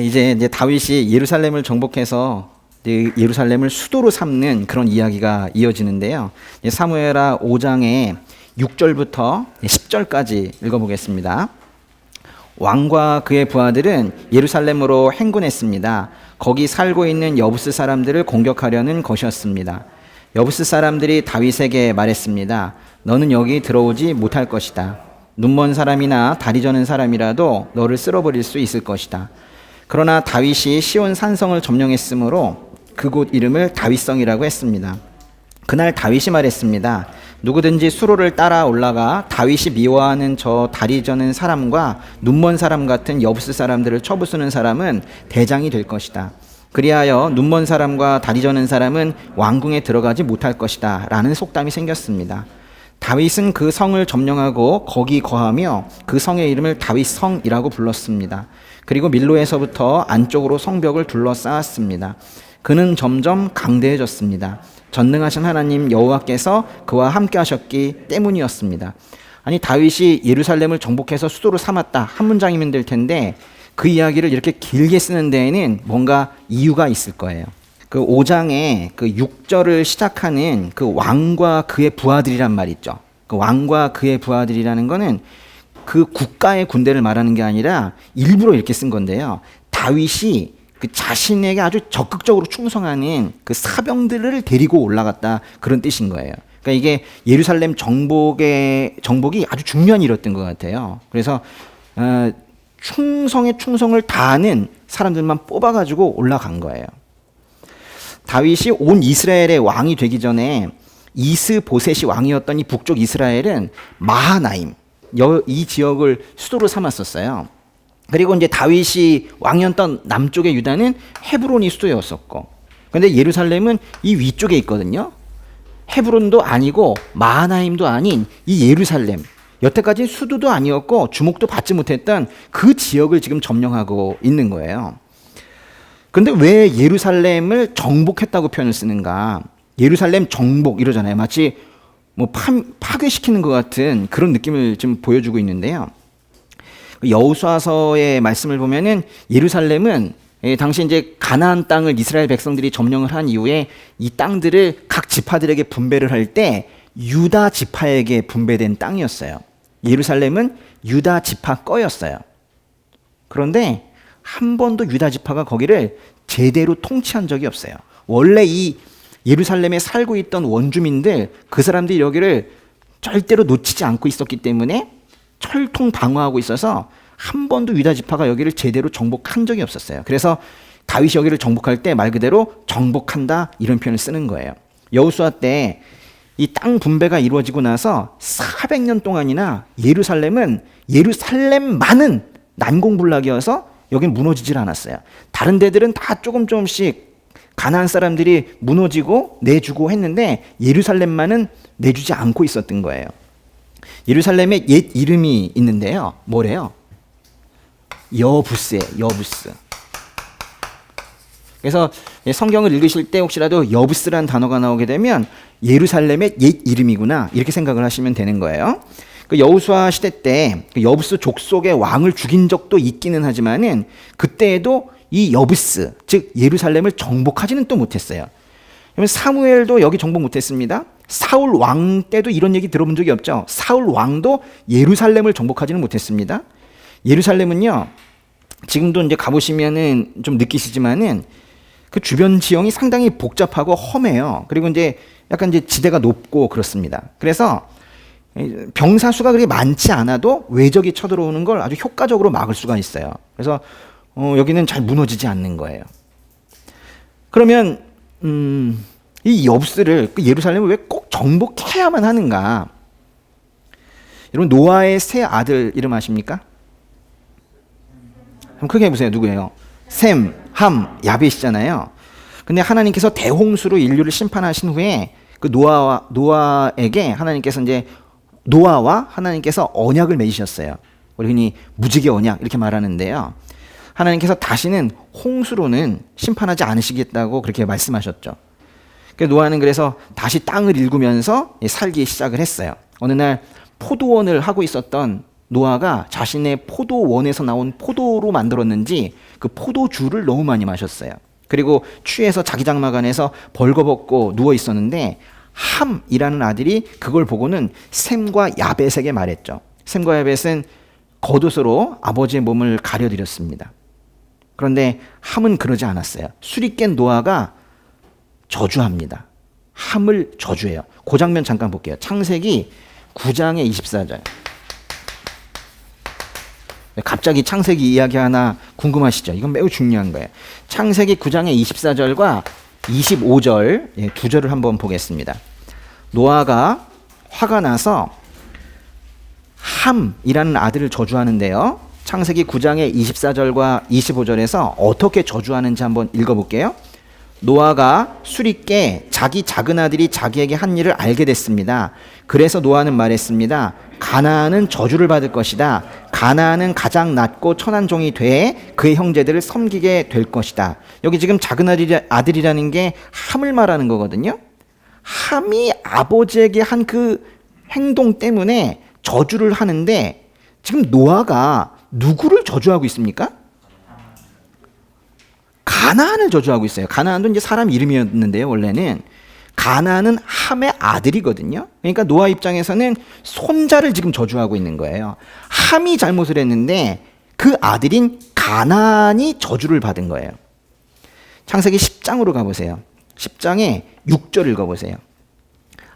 이제 다윗이 예루살렘을 정복해서 예루살렘을 수도로 삼는 그런 이야기가 이어지는데요. 사무엘하 5장의 6절부터 10절까지 읽어보겠습니다. 왕과 그의 부하들은 예루살렘으로 행군했습니다. 거기 살고 있는 여부스 사람들을 공격하려는 것이었습니다. 여부스 사람들이 다윗에게 말했습니다. 너는 여기 들어오지 못할 것이다. 눈먼 사람이나 다리 저는 사람이라도 너를 쓸어버릴 수 있을 것이다. 그러나 다윗이 시온 산성을 점령했으므로 그곳 이름을 다윗성이라고 했습니다. 그날 다윗이 말했습니다. 누구든지 수로를 따라 올라가 다윗이 미워하는 저 다리 저는 사람과 눈먼 사람 같은 여부스 사람들을 쳐부수는 사람은 대장이 될 것이다. 그리하여 눈먼 사람과 다리 저는 사람은 왕궁에 들어가지 못할 것이다 라는 속담이 생겼습니다. 다윗은 그 성을 점령하고 거기 거하며 그 성의 이름을 다윗성이라고 불렀습니다. 그리고 밀로에서부터 안쪽으로 성벽을 둘러싸았습니다. 그는 점점 강대해졌습니다. 전능하신 하나님 여호와께서 그와 함께 하셨기 때문이었습니다. 아니, 다윗이 예루살렘을 정복해서 수도로 삼았다, 한 문장이면 될 텐데 그 이야기를 이렇게 길게 쓰는 데에는 뭔가 이유가 있을 거예요. 그 5장의 그 6절을 시작하는 그 왕과 그의 부하들이란 말 있죠. 그 왕과 그의 부하들이라는 거는 그 국가의 군대를 말하는 게 아니라 일부러 이렇게 쓴 건데요. 다윗이 그 자신에게 아주 적극적으로 충성하는 그 사병들을 데리고 올라갔다, 그런 뜻인 거예요. 그러니까 이게 예루살렘 정복이 아주 중요한 일이었던 것 같아요. 그래서 충성에 충성을 다하는 사람들만 뽑아가지고 올라간 거예요. 다윗이 온 이스라엘의 왕이 되기 전에 이스보셋이 왕이었던 이 북쪽 이스라엘은 마하나임, 이 지역을 수도로 삼았었어요. 그리고 이제 다윗이 왕이었던 남쪽의 유다는 헤브론이 수도였었고, 그런데 예루살렘은 이 위쪽에 있거든요. 헤브론도 아니고 마하나임도 아닌 이 예루살렘, 여태까지 수도도 아니었고 주목도 받지 못했던 그 지역을 지금 점령하고 있는 거예요. 그런데 왜 예루살렘을 정복했다고 표현을 쓰는가? 예루살렘 정복 이러잖아요. 마치 뭐 파괴시키는 것 같은 그런 느낌을 좀 보여주고 있는데요. 여호수아서의 말씀을 보면은 예루살렘은 당시 이제 가나안 땅을 이스라엘 백성들이 점령을 한 이후에 이 땅들을 각 지파들에게 분배를 할 때 유다 지파에게 분배된 땅이었어요. 예루살렘은 유다 지파 거였어요. 그런데 한 번도 유다 지파가 거기를 제대로 통치한 적이 없어요. 원래 이 예루살렘에 살고 있던 원주민들, 그 사람들이 여기를 절대로 놓치지 않고 있었기 때문에 철통 방어하고 있어서 한 번도 유다 지파가 여기를 제대로 정복한 적이 없었어요. 그래서 다윗이 여기를 정복할 때 말 그대로 정복한다, 이런 표현을 쓰는 거예요. 여호수아 때 이 땅 분배가 이루어지고 나서 400년 동안이나 예루살렘만은 난공불락이어서 여긴 무너지질 않았어요. 다른 데들은 다 조금씩 가나안 사람들이 무너지고 내주고 했는데 예루살렘만은 내주지 않고 있었던 거예요. 예루살렘에 옛 이름이 있는데요. 뭐래요? 여부스예요. 여부스. 그래서 성경을 읽으실 때 혹시라도 여부스라는 단어가 나오게 되면 예루살렘의 옛 이름이구나, 이렇게 생각을 하시면 되는 거예요. 그 여호수아 시대 때 여부스 족속의 왕을 죽인 적도 있기는 하지만은 그때에도 이 여부스, 즉 예루살렘을 정복하지는 또 못했어요. 그러면 사무엘도 여기 정복 못했습니다. 사울 왕 때도 이런 얘기 들어본 적이 없죠. 사울 왕도 예루살렘을 정복하지는 못했습니다. 예루살렘은요, 지금도 이제 가보시면은 좀 느끼시지만은 그 주변 지형이 상당히 복잡하고 험해요. 그리고 이제 약간 이제 지대가 높고 그렇습니다. 그래서 병사 수가 그렇게 많지 않아도 외적이 쳐들어오는 걸 아주 효과적으로 막을 수가 있어요. 그래서 여기는 잘 무너지지 않는 거예요. 그러면 이 여부스를, 그 예루살렘을 왜 꼭 정복해야만 하는가? 여러분, 노아의 세 아들 이름 아십니까? 한번 크게 해보세요. 누구예요? 셈, 함, 야벳이잖아요. 근데 하나님께서 대홍수로 인류를 심판하신 후에 그 노아에게 하나님께서 이제 노아와 하나님께서 언약을 맺으셨어요. 우리 흔히 무지개 언약 이렇게 말하는데요. 하나님께서 다시는 홍수로는 심판하지 않으시겠다고 그렇게 말씀하셨죠. 노아는 그래서 다시 땅을 일구면서 살기 시작을 했어요. 어느 날 포도원을 하고 있었던 노아가 자신의 포도원에서 나온 포도로 만들었는지 그 포도주를 너무 많이 마셨어요. 그리고 취해서 자기 장막 안에서 벌거벗고 누워 있었는데 함이라는 아들이 그걸 보고는 셈과 야벳에게 말했죠. 셈과 야벳은 겉옷으로 아버지의 몸을 가려드렸습니다. 그런데 함은 그러지 않았어요. 술이 깬 노아가 저주합니다. 함을 저주해요. 그 장면 잠깐 볼게요. 창세기 9장의 24절. 갑자기 창세기 이야기 하나 궁금하시죠? 이건 매우 중요한 거예요. 창세기 9장의 24절과 25절 두 절을 한번 보겠습니다. 노아가 화가 나서 함이라는 아들을 저주하는데요. 창세기 9장의 24절과 25절에서 어떻게 저주하는지 한번 읽어볼게요. 노아가 술이 깨 자기 작은 아들이 자기에게 한 일을 알게 됐습니다. 그래서 노아는 말했습니다. 가나안은 저주를 받을 것이다. 가나안은 가장 낮고 천한 종이 돼 그의 형제들을 섬기게 될 것이다. 여기 지금 작은 아들이라는 게 함을 말하는 거거든요. 함이 아버지에게 한 그 행동 때문에 저주를 하는데 지금 노아가 누구를 저주하고 있습니까? 가나안을 저주하고 있어요. 가나안도 이제 사람 이름이었는데요. 원래는 가나안은 함의 아들이거든요. 그러니까 노아 입장에서는 손자를 지금 저주하고 있는 거예요. 함이 잘못을 했는데 그 아들인 가나안이 저주를 받은 거예요. 창세기 10장으로 가보세요. 10장에 6절 읽어보세요.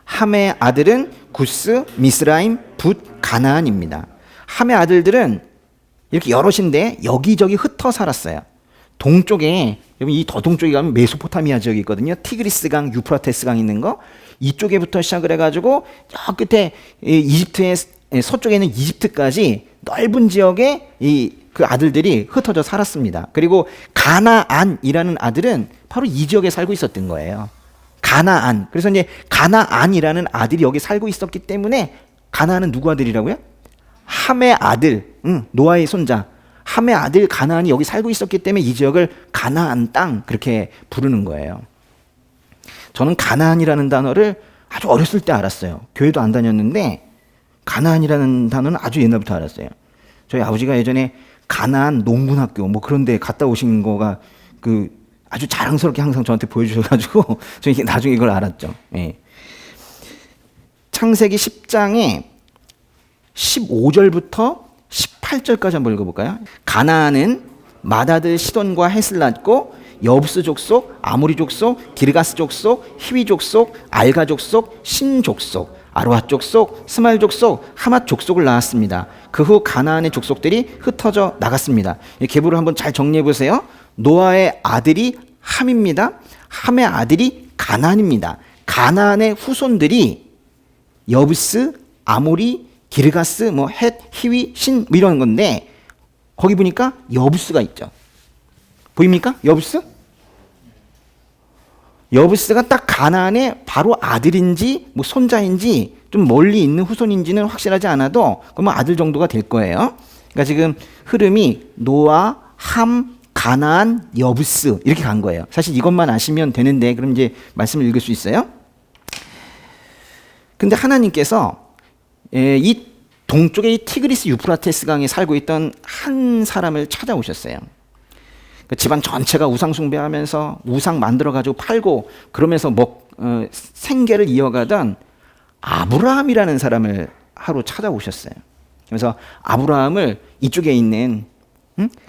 함의 아들은 구스, 미스라임, 붓, 가나안입니다. 함의 아들들은 이렇게 여럿인데 여기저기 흩어 살았어요. 동쪽에, 여러분 이 더 동쪽에 가면 메소포타미아 지역이 있거든요. 티그리스강, 유프라테스강 있는 거. 이쪽에부터 시작을 해가지고 저 끝에 이집트의 서쪽에 있는 이집트까지 넓은 지역에 그 아들들이 흩어져 살았습니다. 그리고 가나안이라는 아들은 바로 이 지역에 살고 있었던 거예요. 가나안. 그래서 이제 가나안이라는 아들이 여기 살고 있었기 때문에 가나안은 누구 아들이라고요? 함의 아들, 노아의 손자. 함의 아들 가나안이 여기 살고 있었기 때문에 이 지역을 가나안 땅 그렇게 부르는 거예요. 저는 가나안이라는 단어를 아주 어렸을 때 알았어요. 교회도 안 다녔는데 가나안이라는 단어는 아주 옛날부터 알았어요. 저희 아버지가 예전에 가나안 농군학교 뭐 그런 데 갔다 오신 거가 그 아주 자랑스럽게 항상 저한테 보여주셔가지고 저는 나중에 이걸 알았죠. 예. 창세기 10장에 15절부터 18절까지 한번 읽어볼까요? 가나안은 맏아들 시돈과 헷을 낳고 여부스 족속, 아모리 족속, 기르가스 족속, 히위 족속, 알가 족속, 신 족속, 아로아 족속, 스말 족속, 하맛 족속을 낳았습니다. 그 후 가나안의 족속들이 흩어져 나갔습니다. 이 계보를 한번 잘 정리해 보세요. 노아의 아들이 함입니다. 함의 아들이 가나안입니다. 가나안의 후손들이 여부스, 아모리, 기르가스, 뭐 헷, 히위, 신 뭐 이런 건데 거기 보니까 여부스가 있죠. 보입니까? 여부스? 여부스가 딱 가나안의 바로 아들인지 뭐 손자인지 좀 멀리 있는 후손인지는 확실하지 않아도 그러면 아들 정도가 될 거예요. 그러니까 지금 흐름이 노아, 함, 가나안, 여부스 이렇게 간 거예요. 사실 이것만 아시면 되는데 그럼 이제 말씀을 읽을 수 있어요? 근데 하나님께서 이 동쪽에 이 티그리스 유프라테스 강에 살고 있던 한 사람을 찾아오셨어요. 그 집안 전체가 우상 숭배하면서 우상 만들어가지고 팔고 그러면서 생계를 이어가던 아브라함이라는 사람을 하루 찾아오셨어요. 그래서 아브라함을 이쪽에 있는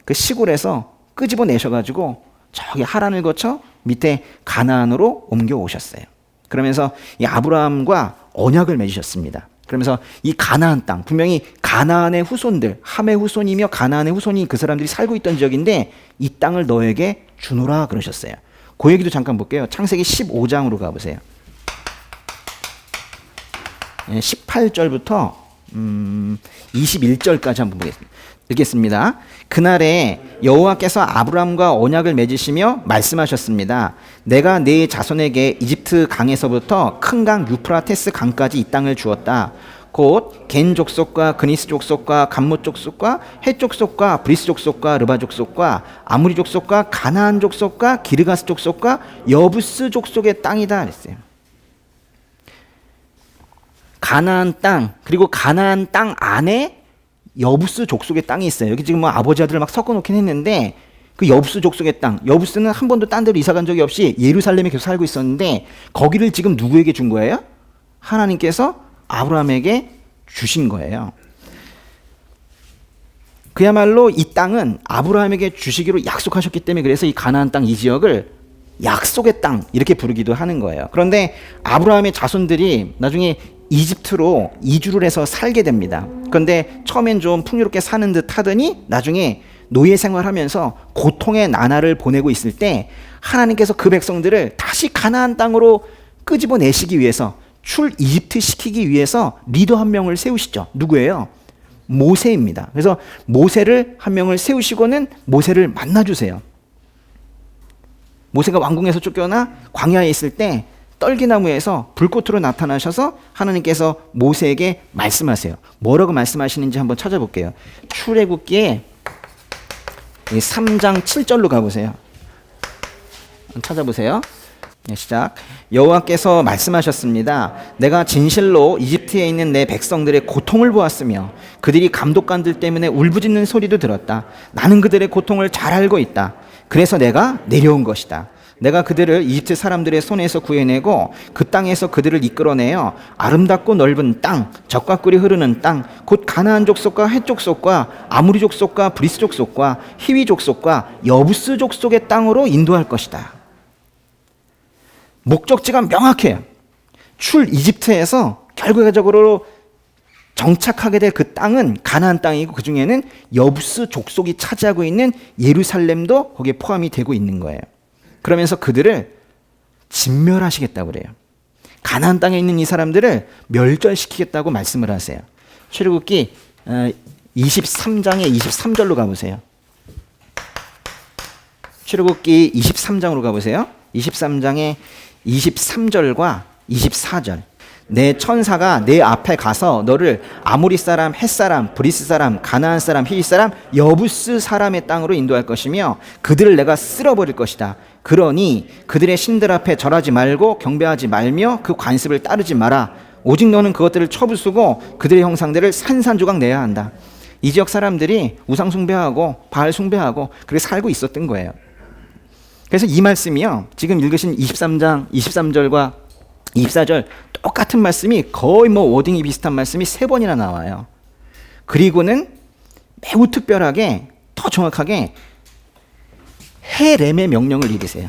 그 시골에서 끄집어내셔가지고 저기 하란을 거쳐 밑에 가나안으로 옮겨오셨어요. 그러면서 이 아브라함과 언약을 맺으셨습니다. 그러면서 이 가나안 땅, 분명히 가나안의 후손들, 함의 후손이며 가나안의 후손이 그 사람들이 살고 있던 지역인데 이 땅을 너에게 주노라 그러셨어요. 그 얘기도 잠깐 볼게요. 창세기 15장으로 가보세요. 18절부터 21절까지 한번 보겠습니다. 읽겠습니다. 그날에 여호와께서 아브라함과 언약을 맺으시며 말씀하셨습니다. 내가 네 자손에게 이집트 강에서부터 큰 강 유프라테스 강까지 이 땅을 주었다. 곧 겐 족속과 그니스 족속과 감못 족속과 헷 족속과 브리스 족속과 르바 족속과 아무리 족속과 가나안 족속과 기르가스 족속과 여부스 족속의 땅이다 그랬어요. 가나안 땅, 그리고 가나안 땅 안에 여부스 족속의 땅이 있어요. 여기 지금 뭐 아버지 아들을 막 섞어놓긴 했는데 그 여부스 족속의 땅, 여부스는 한 번도 딴 데로 이사 간 적이 없이 예루살렘에 계속 살고 있었는데 거기를 지금 누구에게 준 거예요? 하나님께서 아브라함에게 주신 거예요. 그야말로 이 땅은 아브라함에게 주시기로 약속하셨기 때문에 그래서 이 가나안 땅 이 지역을 약속의 땅 이렇게 부르기도 하는 거예요. 그런데 아브라함의 자손들이 나중에 이집트로 이주를 해서 살게 됩니다. 그런데 처음엔 좀 풍요롭게 사는 듯 하더니 나중에 노예 생활하면서 고통의 나날을 보내고 있을 때 하나님께서 그 백성들을 다시 가나안 땅으로 끄집어내시기 위해서 이집트 시키기 위해서 리더 한 명을 세우시죠. 누구예요? 모세입니다. 그래서 모세를 한 명을 세우시고는 모세를 만나주세요. 모세가 왕궁에서 쫓겨나 광야에 있을 때 떨기나무에서 불꽃으로 나타나셔서 하나님께서 모세에게 말씀하세요. 뭐라고 말씀하시는지 한번 찾아볼게요. 출애굽기에 3장 7절로 가보세요. 찾아보세요. 네, 시작. 여호와께서 말씀하셨습니다. 내가 진실로 이집트에 있는 내 백성들의 고통을 보았으며 그들이 감독관들 때문에 울부짖는 소리도 들었다. 나는 그들의 고통을 잘 알고 있다. 그래서 내가 내려온 것이다. 내가 그들을 이집트 사람들의 손에서 구해내고 그 땅에서 그들을 이끌어내어 아름답고 넓은 땅, 젖과 꿀이 흐르는 땅, 곧 가나안 족속과 헷 족속과 아무리 족속과 브리스 족속과 히위 족속과 여부스 족속의 땅으로 인도할 것이다. 목적지가 명확해요. 이집트에서 결과적으로 정착하게 될 그 땅은 가나안 땅이고 그 중에는 여부스 족속이 차지하고 있는 예루살렘도 거기에 포함이 되고 있는 거예요. 그러면서 그들을 진멸하시겠다고 그래요. 가나안 땅에 있는 이 사람들을 멸절시키겠다고 말씀을 하세요. 출애굽기 23장의 23절로 가보세요. 출애굽기 23장으로 가보세요. 23장의 23절과 24절. 내 천사가 내 앞에 가서 너를 아모리 사람, 헷 사람, 브리스 사람, 가나안 사람, 히위 사람, 여부스 사람의 땅으로 인도할 것이며 그들을 내가 쓸어버릴 것이다. 그러니 그들의 신들 앞에 절하지 말고 경배하지 말며 그 관습을 따르지 마라. 오직 너는 그것들을 쳐부수고 그들의 형상들을 산산조각 내야 한다. 이 지역 사람들이 우상 숭배하고 바알 숭배하고 그렇게 살고 있었던 거예요. 그래서 이 말씀이요, 지금 읽으신 23장 23절과 24절 똑같은 말씀이 거의 뭐 워딩이 비슷한 말씀이 3번이나 나와요. 그리고는 매우 특별하게 더 정확하게 헤렘의 명령을 읽으세요.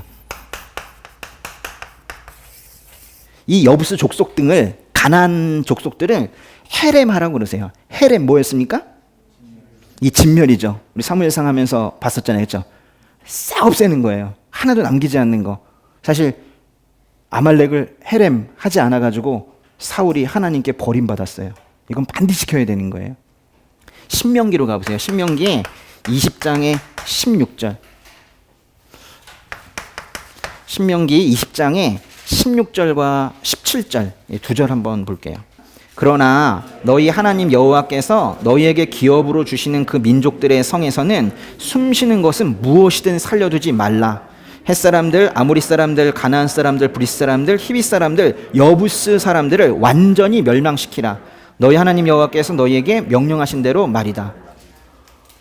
이 여부스 족속 등을 가나안 족속들을 헤렘하라고 그러세요. 헤렘 뭐였습니까? 이 진멸이죠. 우리 사무엘상 하면서 봤었잖아요. 그렇죠? 싹 없애는 거예요. 하나도 남기지 않는 거. 사실 아말렉을 헤렘 하지 않아가지고 사울이 하나님께 버림받았어요. 이건 반드시 지켜야 되는 거예요. 신명기로 가보세요. 신명기 20장의 16절. 신명기 20장의 16절과 17절 두 절 한번 볼게요. 그러나 너희 하나님 여호와께서 너희에게 기업으로 주시는 그 민족들의 성에서는 숨쉬는 것은 무엇이든 살려두지 말라. 헷사람들, 아모리 사람들, 가나안 사람들, 브리스 사람들, 히비 사람들, 여부스 사람들을 완전히 멸망시키라. 너희 하나님 여호와께서 너희에게 명령하신 대로 말이다.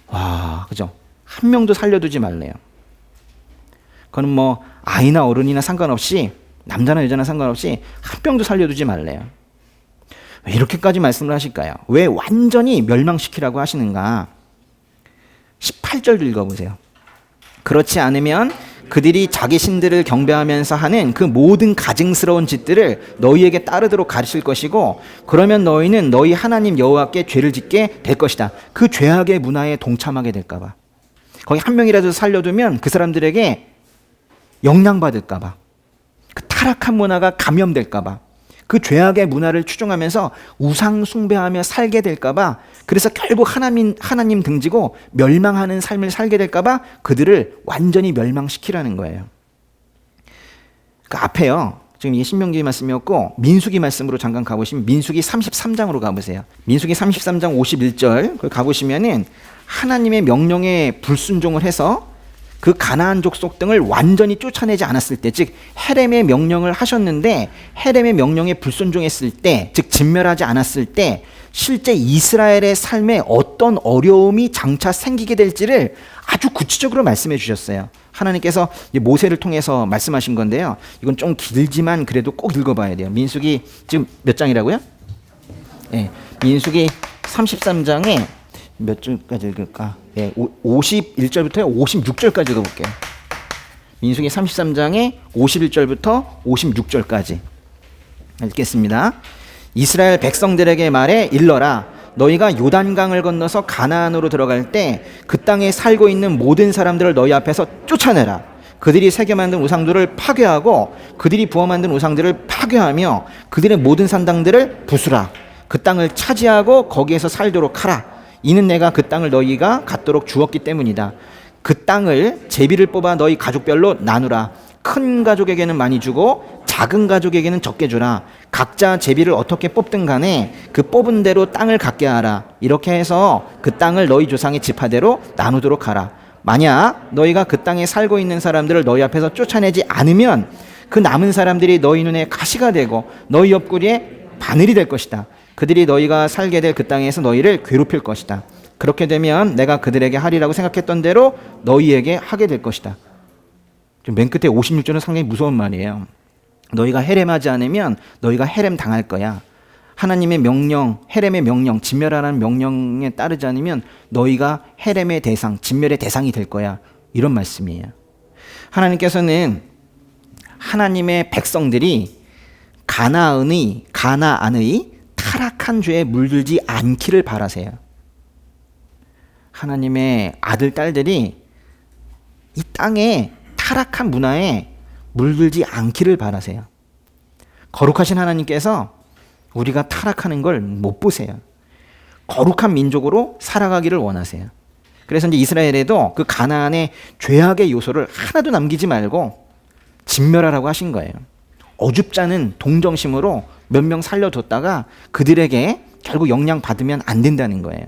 와, 그죠? 한 명도 살려두지 말래요. 그건 뭐 아이나 어른이나 상관없이, 남자나 여자나 상관없이 한 명도 살려두지 말래요. 왜 이렇게까지 말씀을 하실까요? 왜 완전히 멸망시키라고 하시는가? 18절 읽어보세요. 그렇지 않으면 그들이 자기 신들을 경배하면서 하는 그 모든 가증스러운 짓들을 너희에게 따르도록 가르칠 것이고, 그러면 너희는 너희 하나님 여호와께 죄를 짓게 될 것이다. 그 죄악의 문화에 동참하게 될까 봐. 거기 한 명이라도 살려두면 그 사람들에게 영향받을까 봐. 그 타락한 문화가 감염될까 봐. 그 죄악의 문화를 추종하면서 우상 숭배하며 살게 될까 봐. 그래서 결국 하나님 등지고 멸망하는 삶을 살게 될까 봐 그들을 완전히 멸망시키라는 거예요. 그 앞에요, 지금 이게 신명기 말씀이었고 민수기 말씀으로 잠깐 가보시면 민수기 33장으로 가보세요. 민수기 33장 51절 가보시면은 하나님의 명령에 불순종을 해서 그 가나안 족속 등을 완전히 쫓아내지 않았을 때, 즉 헤렘의 명령을 하셨는데 헤렘의 명령에 불순종했을 때, 즉 진멸하지 않았을 때 실제 이스라엘의 삶에 어떤 어려움이 장차 생기게 될지를 아주 구체적으로 말씀해 주셨어요. 하나님께서 모세를 통해서 말씀하신 건데요. 이건 좀 길지만 그래도 꼭 읽어봐야 돼요. 민수기 지금 몇 장이라고요? 네, 민수기 33장에 몇 절까지 읽을까? 네, 51절부터 56절까지 읽어볼게요. 민수기 33장에 51절부터 56절까지 읽겠습니다. 이스라엘 백성들에게 말해 일러라. 너희가 요단강을 건너서 가나안으로 들어갈 때 그 땅에 살고 있는 모든 사람들을 너희 앞에서 쫓아내라. 그들이 새겨 만든 우상들을 파괴하고 그들이 부어 만든 우상들을 파괴하며 그들의 모든 산당들을 부수라. 그 땅을 차지하고 거기에서 살도록 하라. 이는 내가 그 땅을 너희가 갖도록 주었기 때문이다. 그 땅을 제비를 뽑아 너희 가족별로 나누라. 큰 가족에게는 많이 주고 작은 가족에게는 적게 주라. 각자 제비를 어떻게 뽑든 간에 그 뽑은 대로 땅을 갖게 하라. 이렇게 해서 그 땅을 너희 조상의 지파대로 나누도록 하라. 만약 너희가 그 땅에 살고 있는 사람들을 너희 앞에서 쫓아내지 않으면 그 남은 사람들이 너희 눈에 가시가 되고 너희 옆구리에 바늘이 될 것이다. 그들이 너희가 살게 될 그 땅에서 너희를 괴롭힐 것이다. 그렇게 되면 내가 그들에게 하리라고 생각했던 대로 너희에게 하게 될 것이다. 맨 끝에 56절은 상당히 무서운 말이에요. 너희가 헤렘하지 않으면 너희가 헤렘 당할 거야. 하나님의 명령, 헤렘의 명령, 진멸하라는 명령에 따르지 않으면 너희가 헤렘의 대상, 진멸의 대상이 될 거야. 이런 말씀이에요. 하나님께서는 하나님의 백성들이 가나안의 타락한 죄에 물들지 않기를 바라세요. 하나님의 아들, 딸들이 이 땅에 타락한 문화에 물들지 않기를 바라세요. 거룩하신 하나님께서 우리가 타락하는 걸 못 보세요. 거룩한 민족으로 살아가기를 원하세요. 그래서 이제 이스라엘에도 그 가나안의 죄악의 요소를 하나도 남기지 말고 진멸하라고 하신 거예요. 어줍잖은 동정심으로 몇 명 살려뒀다가 그들에게 결국 영향 받으면 안 된다는 거예요.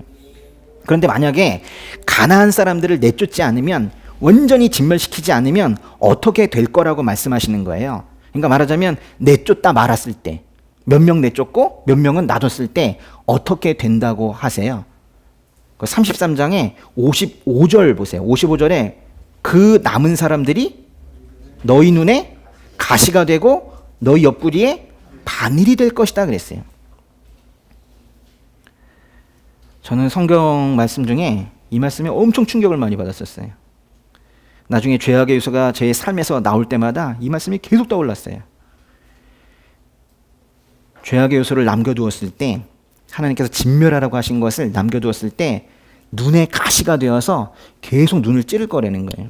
그런데 만약에 가나안 사람들을 내쫓지 않으면, 완전히 진멸시키지 않으면 어떻게 될 거라고 말씀하시는 거예요. 그러니까 말하자면 내쫓다 말았을 때, 몇 명 내쫓고 몇 명은 놔뒀을 때 어떻게 된다고 하세요? 33장에 55절 보세요. 55절에 그 남은 사람들이 너희 눈에 가시가 되고 너희 옆구리에 바늘이 될 것이다 그랬어요. 저는 성경 말씀 중에 이 말씀에 엄청 충격을 많이 받았었어요. 나중에 죄악의 요소가 제 삶에서 나올 때마다 이 말씀이 계속 떠올랐어요. 죄악의 요소를 남겨두었을 때, 하나님께서 진멸하라고 하신 것을 남겨두었을 때 눈에 가시가 되어서 계속 눈을 찌를 거라는 거예요.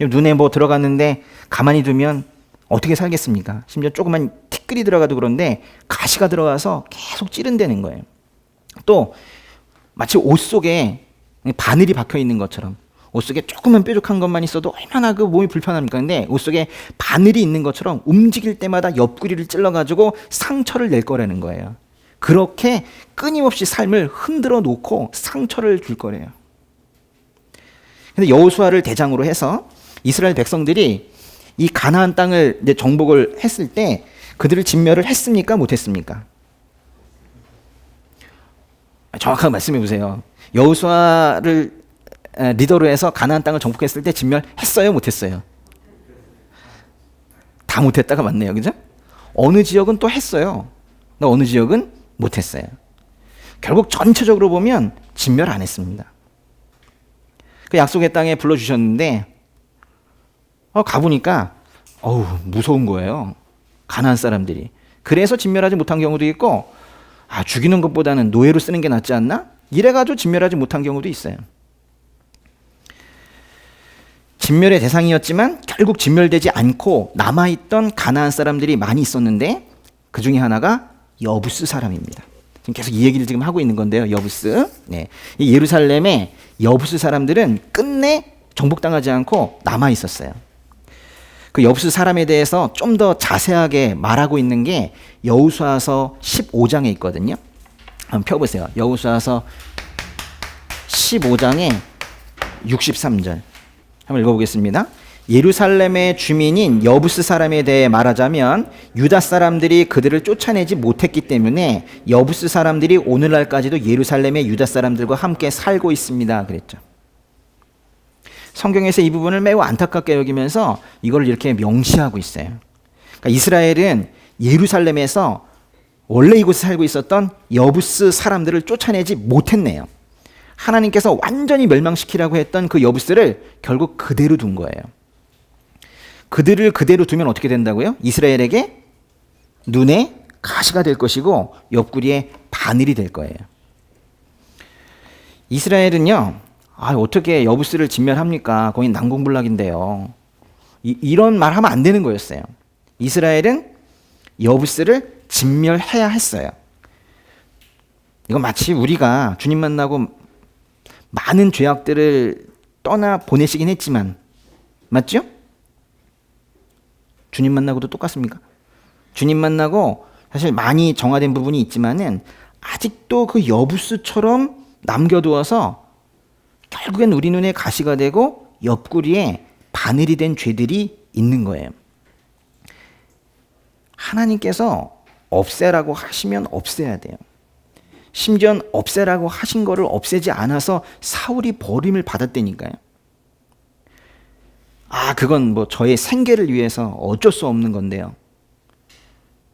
눈에 뭐 들어갔는데 가만히 두면 어떻게 살겠습니까? 심지어 조그만 티끌이 들어가도 그런데 가시가 들어가서 계속 찌른다는 거예요. 또 마치 옷 속에 바늘이 박혀 있는 것처럼, 옷 속에 조그만 뾰족한 것만 있어도 얼마나 그 몸이 불편합니까? 근데 옷 속에 바늘이 있는 것처럼 움직일 때마다 옆구리를 찔러가지고 상처를 낼 거라는 거예요. 그렇게 끊임없이 삶을 흔들어 놓고 상처를 줄 거래요. 근데 여호수아를 대장으로 해서 이스라엘 백성들이 이 가나안 땅을 이제 정복을 했을 때 그들을 진멸을 했습니까? 못했습니까? 정확하게 말씀해 보세요. 여호수아를 리더로 해서 가나안 땅을 정복했을 때 진멸했어요? 못했어요? 다 못했다가 맞네요. 그죠? 어느 지역은 또 했어요. 어느 지역은 못했어요. 결국 전체적으로 보면 진멸 안 했습니다. 그 약속의 땅에 불러주셨는데 가보니까 무서운 거예요. 가나안 사람들이. 그래서 진멸하지 못한 경우도 있고, 죽이는 것보다는 노예로 쓰는 게 낫지 않나? 이래가지고 진멸하지 못한 경우도 있어요. 진멸의 대상이었지만 결국 진멸되지 않고 남아있던 가나안 사람들이 많이 있었는데 그 중에 하나가 여부스 사람입니다. 지금 계속 이 얘기를 지금 하고 있는 건데요. 여부스. 네. 이 예루살렘의 여부스 사람들은 끝내 정복당하지 않고 남아있었어요. 그 여부스 사람에 대해서 좀 더 자세하게 말하고 있는 게 여호수아서 15장에 있거든요. 한번 펴보세요. 여호수아서 15장에 63절. 한번 읽어보겠습니다. 예루살렘의 주민인 여부스 사람에 대해 말하자면 유다 사람들이 그들을 쫓아내지 못했기 때문에 여부스 사람들이 오늘날까지도 예루살렘의 유다 사람들과 함께 살고 있습니다. 그랬죠. 성경에서 이 부분을 매우 안타깝게 여기면서 이걸 이렇게 명시하고 있어요. 그러니까 이스라엘은 예루살렘에서 원래 이곳에 살고 있었던 여부스 사람들을 쫓아내지 못했네요. 하나님께서 완전히 멸망시키라고 했던 그 여부스를 결국 그대로 둔 거예요. 그들을 그대로 두면 어떻게 된다고요? 이스라엘에게 눈에 가시가 될 것이고 옆구리에 바늘이 될 거예요. 이스라엘은요, 어떻게 여부스를 진멸합니까? 거긴 난공불락인데요. 이런 말 하면 안 되는 거였어요. 이스라엘은 여부스를 진멸해야 했어요. 이건 마치 우리가 주님 만나고 많은 죄악들을 떠나 보내시긴 했지만, 맞죠? 주님 만나고도 똑같습니까? 주님 만나고 사실 많이 정화된 부분이 있지만은 아직도 그 여부스처럼 남겨두어서 결국엔 우리 눈에 가시가 되고 옆구리에 바늘이 된 죄들이 있는 거예요. 하나님께서 없애라고 하시면 없애야 돼요. 심지어 없애라고 하신 거를 없애지 않아서 사울이 버림을 받았다니까요. 그건 뭐 저의 생계를 위해서 어쩔 수 없는 건데요.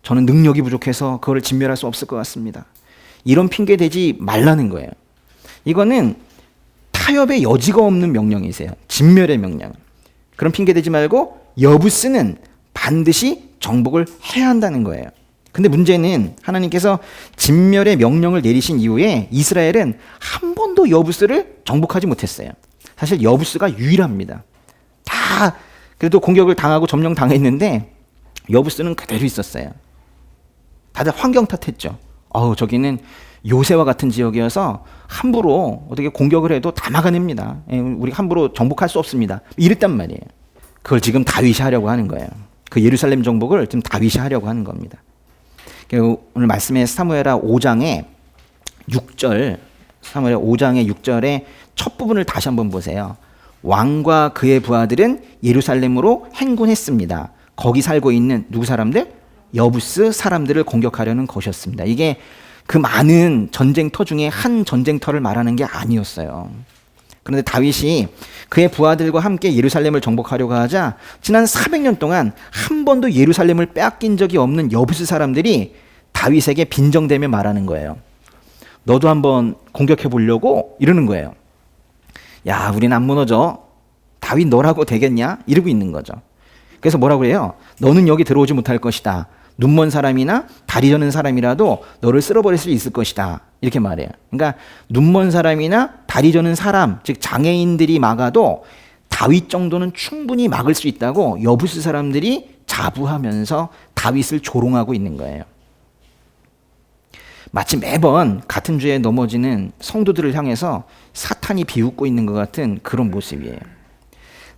저는 능력이 부족해서 그걸 진멸할 수 없을 것 같습니다. 이런 핑계 대지 말라는 거예요. 이거는 타협의 여지가 없는 명령이세요. 진멸의 명령. 그런 핑계 대지 말고 여부스는 반드시 정복을 해야 한다는 거예요. 근데 문제는 하나님께서 진멸의 명령을 내리신 이후에 이스라엘은 한 번도 여부스를 정복하지 못했어요. 사실 여부스가 유일합니다. 다 그래도 공격을 당하고 점령 당했는데 여부스는 그대로 있었어요. 다들 환경 탓했죠. 저기는 요새와 같은 지역이어서 함부로 어떻게 공격을 해도 다 막아냅니다. 우리 함부로 정복할 수 없습니다. 이랬단 말이에요. 그걸 지금 다윗이 하려고 하는 거예요. 그 예루살렘 정복을 지금 다윗이 하려고 하는 겁니다. 오늘 말씀의 사무엘하 5장의 6절, 사무엘하 5장의 6절의 첫 부분을 다시 한번 보세요. 왕과 그의 부하들은 예루살렘으로 행군했습니다. 거기 살고 있는 누구 사람들? 여부스 사람들을 공격하려는 것이었습니다. 이게 그 많은 전쟁터 중에 한 전쟁터를 말하는 게 아니었어요. 그런데 다윗이 그의 부하들과 함께 예루살렘을 정복하려고 하자 지난 400년 동안 한 번도 예루살렘을 빼앗긴 적이 없는 여부스 사람들이 다윗에게 빈정대며 말하는 거예요. 너도 한번 공격해 보려고? 이러는 거예요. 야, 우린 안 무너져. 다윗 너라고 되겠냐? 이러고 있는 거죠. 그래서 뭐라고 해요? 너는 여기 들어오지 못할 것이다. 눈먼 사람이나 다리 저는 사람이라도 너를 쓸어버릴 수 있을 것이다. 이렇게 말해요. 그러니까 눈먼 사람이나 다리 저는 사람, 즉 장애인들이 막아도 다윗 정도는 충분히 막을 수 있다고 여부스 사람들이 자부하면서 다윗을 조롱하고 있는 거예요. 마치 매번 같은 죄에 넘어지는 성도들을 향해서 사탄이 비웃고 있는 것 같은 그런 모습이에요.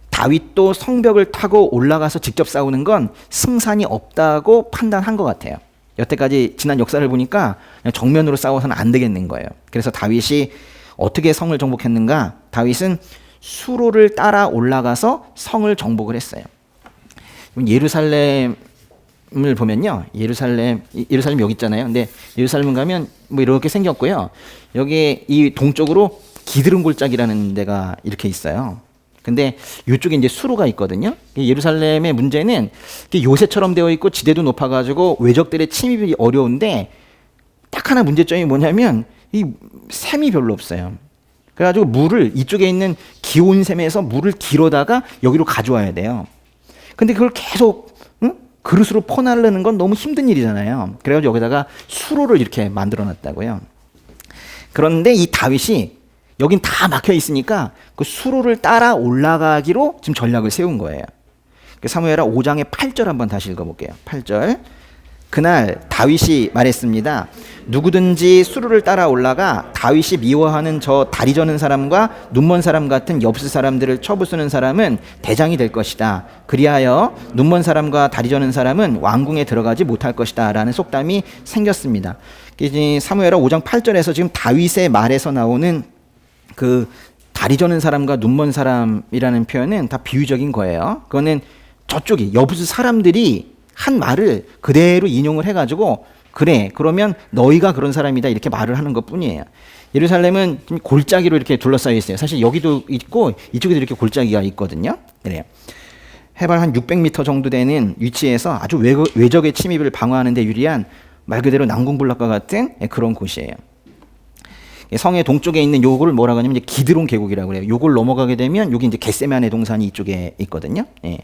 다윗도 성벽을 타고 올라가서 직접 싸우는 건 승산이 없다고 판단한 것 같아요. 여태까지 지난 역사를 보니까 그냥 정면으로 싸워서는 안 되겠는 거예요. 그래서 다윗이 어떻게 성을 정복했는가? 다윗은 수로를 따라 올라가서 성을 정복을 했어요. 예루살렘을 보면요, 예루살렘 여기 있잖아요. 근데 예루살렘 가면 뭐 이렇게 생겼고요. 여기 이 동쪽으로 기드론 골짜기라는 데가 이렇게 있어요. 근데 이쪽에 이제 수로가 있거든요. 예루살렘의 문제는 요새처럼 되어 있고 지대도 높아가지고 외적들의 침입이 어려운데 딱 하나 문제점이 뭐냐면 이 샘이 별로 없어요. 그래가지고 물을 이쪽에 있는 기온샘에서 물을 길어다가 여기로 가져와야 돼요. 근데 그걸 계속 그릇으로 퍼나르는 건 너무 힘든 일이잖아요. 그래가지고 여기다가 수로를 이렇게 만들어 놨다고요. 그런데 이 다윗이 여긴 다 막혀 있으니까 그 수로를 따라 올라가기로 지금 전략을 세운 거예요. 사무엘하 5장의 8절 한번 다시 읽어볼게요. 8절. 그날 다윗이 말했습니다. 누구든지 수로를 따라 올라가 다윗이 미워하는 저 다리 저는 사람과 눈먼 사람 같은 여부스 사람들을 쳐부수는 사람은 대장이 될 것이다. 그리하여 눈먼 사람과 다리 저는 사람은 왕궁에 들어가지 못할 것이다. 라는 속담이 생겼습니다. 사무엘하 5장 8절에서 지금 다윗의 말에서 나오는 그 다리 저는 사람과 눈먼 사람이라는 표현은 다 비유적인 거예요. 그거는 저쪽이 여부수 사람들이 한 말을 그대로 인용을 해가지고 그래 그러면 너희가 그런 사람이다 이렇게 말을 하는 것뿐이에요. 예루살렘은 좀 골짜기로 이렇게 둘러싸여 있어요. 사실 여기도 있고 이쪽에도 이렇게 골짜기가 있거든요. 그래요. 해발 한 600m 정도 되는 위치에서 아주 외적의 침입을 방어하는 데 유리한 말 그대로 난공불락과 같은 그런 곳이에요. 성의 동쪽에 있는 요걸 뭐라고 하냐면 이제 기드론 계곡이라고 그래요. 요걸 넘어가게 되면 여기 이제 겟세마네 동산이 이쪽에 있거든요. 예.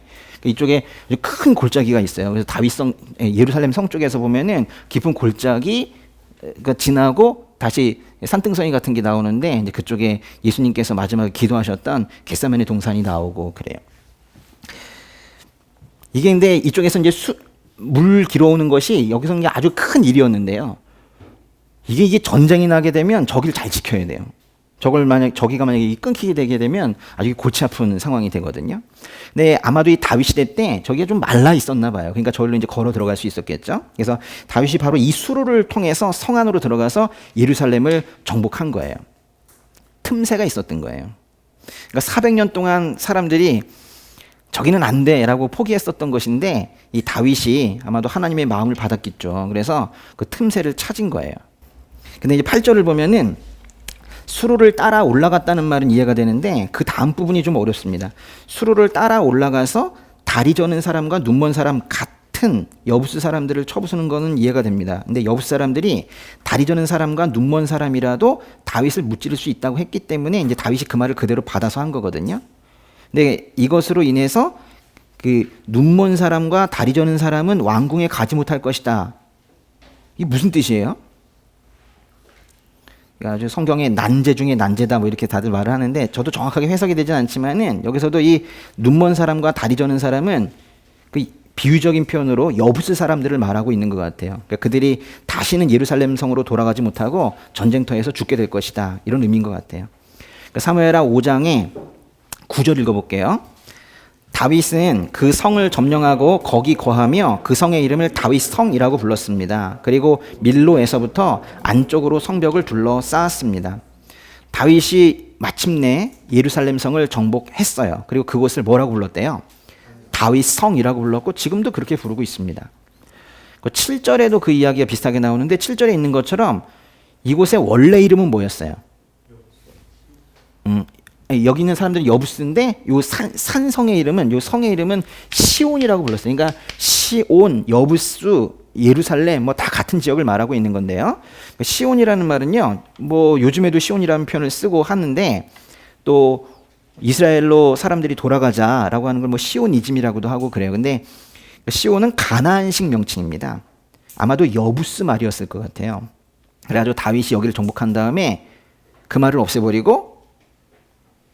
이쪽에 큰 골짜기가 있어요. 그래서 다윗성 예루살렘 성 쪽에서 보면은 깊은 골짜기가 지나고 다시 산등성이 같은 게 나오는데 이제 그쪽에 예수님께서 마지막에 기도하셨던 겟세마네 동산이 나오고 그래요. 이게 근데 이쪽에서 이제 물 길어오는 것이 여기서는 아주 큰 일이었는데요. 이게 전쟁이 나게 되면 저기를 잘 지켜야 돼요. 저기가 만약에 끊기게 되게 되면 아주 골치 아픈 상황이 되거든요. 근데 아마도 이 다윗 시대 때 저기가 좀 말라 있었나 봐요. 그러니까 저기로 이제 걸어 들어갈 수 있었겠죠. 그래서 다윗이 바로 이 수로를 통해서 성 안으로 들어가서 예루살렘을 정복한 거예요. 틈새가 있었던 거예요. 그러니까 400년 동안 사람들이 저기는 안 돼라고 포기했었던 것인데 이 다윗이 아마도 하나님의 마음을 받았겠죠. 그래서 그 틈새를 찾은 거예요. 근데 이제 8절을 보면은 수로를 따라 올라갔다는 말은 이해가 되는데 그 다음 부분이 좀 어렵습니다. 수로를 따라 올라가서 다리 저는 사람과 눈먼 사람 같은 여부스 사람들을 쳐부수는 거는 이해가 됩니다. 근데 여부스 사람들이 다리 저는 사람과 눈먼 사람이라도 다윗을 무찌를 수 있다고 했기 때문에 이제 다윗이 그 말을 그대로 받아서 한 거거든요. 근데 이것으로 인해서 그 눈먼 사람과 다리 저는 사람은 왕궁에 가지 못할 것이다. 이게 무슨 뜻이에요? 아주 성경에 난제 중에 난제다 뭐 이렇게 다들 말을 하는데 저도 정확하게 해석이 되진 않지만은 여기서도 이 눈먼 사람과 다리 저는 사람은 그 비유적인 표현으로 여부스 사람들을 말하고 있는 것 같아요. 그러니까 그들이 다시는 예루살렘 성으로 돌아가지 못하고 전쟁터에서 죽게 될 것이다 이런 의미인 것 같아요. 그러니까 사무엘하 5장에 9절 읽어볼게요. 다윗은 그 성을 점령하고 거기 거하며 그 성의 이름을 다윗성이라고 불렀습니다. 그리고 밀로에서부터 안쪽으로 성벽을 둘러 쌓았습니다. 다윗이 마침내 예루살렘 성을 정복했어요. 그리고 그곳을 뭐라고 불렀대요? 다윗성이라고 불렀고 지금도 그렇게 부르고 있습니다. 7절에도 그 이야기가 비슷하게 나오는데 7절에 있는 것처럼 이곳의 원래 이름은 뭐였어요? 여기 있는 사람들은 여부스인데 요 산성의 이름은 요 성의 이름은 시온이라고 불렀어요. 그러니까 시온, 여부스, 예루살렘 뭐 다 같은 지역을 말하고 있는 건데요. 시온이라는 말은요. 뭐 요즘에도 시온이라는 표현을 쓰고 하는데 또 이스라엘로 사람들이 돌아가자라고 하는 걸 뭐 시온이즘이라고도 하고 그래요. 근데 시온은 가나안식 명칭입니다. 아마도 여부스 말이었을 것 같아요. 그래가지고 다윗이 여기를 정복한 다음에 그 말을 없애버리고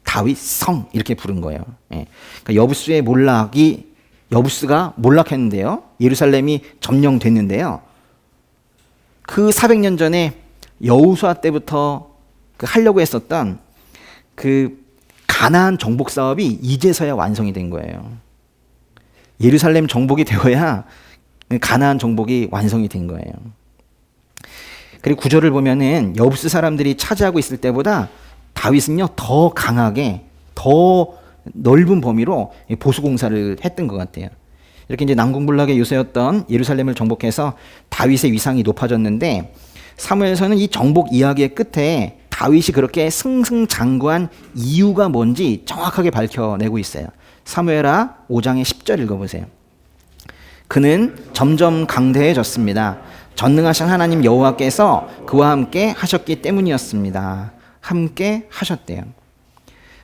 다윗성 이렇게 부른 거예요. 예. 그러니까 여부스의 여부스가 몰락했는데요. 예루살렘이 점령됐는데요. 그 400년 전에 여호수아 때부터 하려고 했었던 그 가나안 정복 사업이 이제서야 완성이 된 거예요. 예루살렘 정복이 되어야 가나안 정복이 완성이 된 거예요. 그리고 9절을 보면은 여부스 사람들이 차지하고 있을 때보다 다윗은요 더 강하게 더 넓은 범위로 보수 공사를 했던 것 같아요. 이렇게 이제 난공불락의 요새였던 예루살렘을 정복해서 다윗의 위상이 높아졌는데 사무엘서는 이 정복 이야기의 끝에 다윗이 그렇게 승승장구한 이유가 뭔지 정확하게 밝혀내고 있어요. 사무엘하 5장의 10절 읽어보세요. 그는 점점 강대해졌습니다. 전능하신 하나님 여호와께서 그와 함께 하셨기 때문이었습니다. 함께 하셨대요.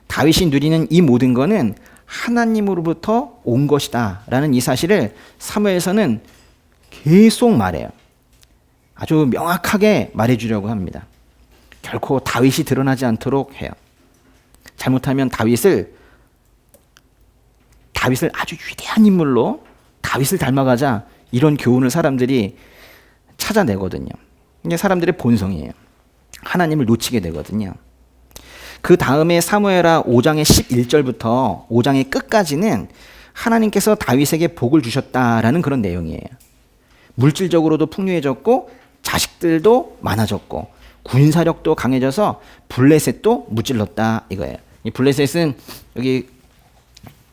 다윗이 누리는 이 모든 것은 하나님으로부터 온 것이다 라는 이 사실을 사무엘서는 계속 말해요. 아주 명확하게 말해주려고 합니다. 결코 다윗이 드러나지 않도록 해요. 잘못하면 다윗을 아주 위대한 인물로 다윗을 닮아가자 이런 교훈을 사람들이 찾아내거든요. 이게 사람들의 본성이에요. 하나님을 놓치게 되거든요. 그 다음에 사무엘하 5장의 11절부터 5장의 끝까지는 하나님께서 다윗에게 복을 주셨다라는 그런 내용이에요. 물질적으로도 풍요해졌고 자식들도 많아졌고 군사력도 강해져서 블레셋도 무찔렀다 이거예요. 이 블레셋은 여기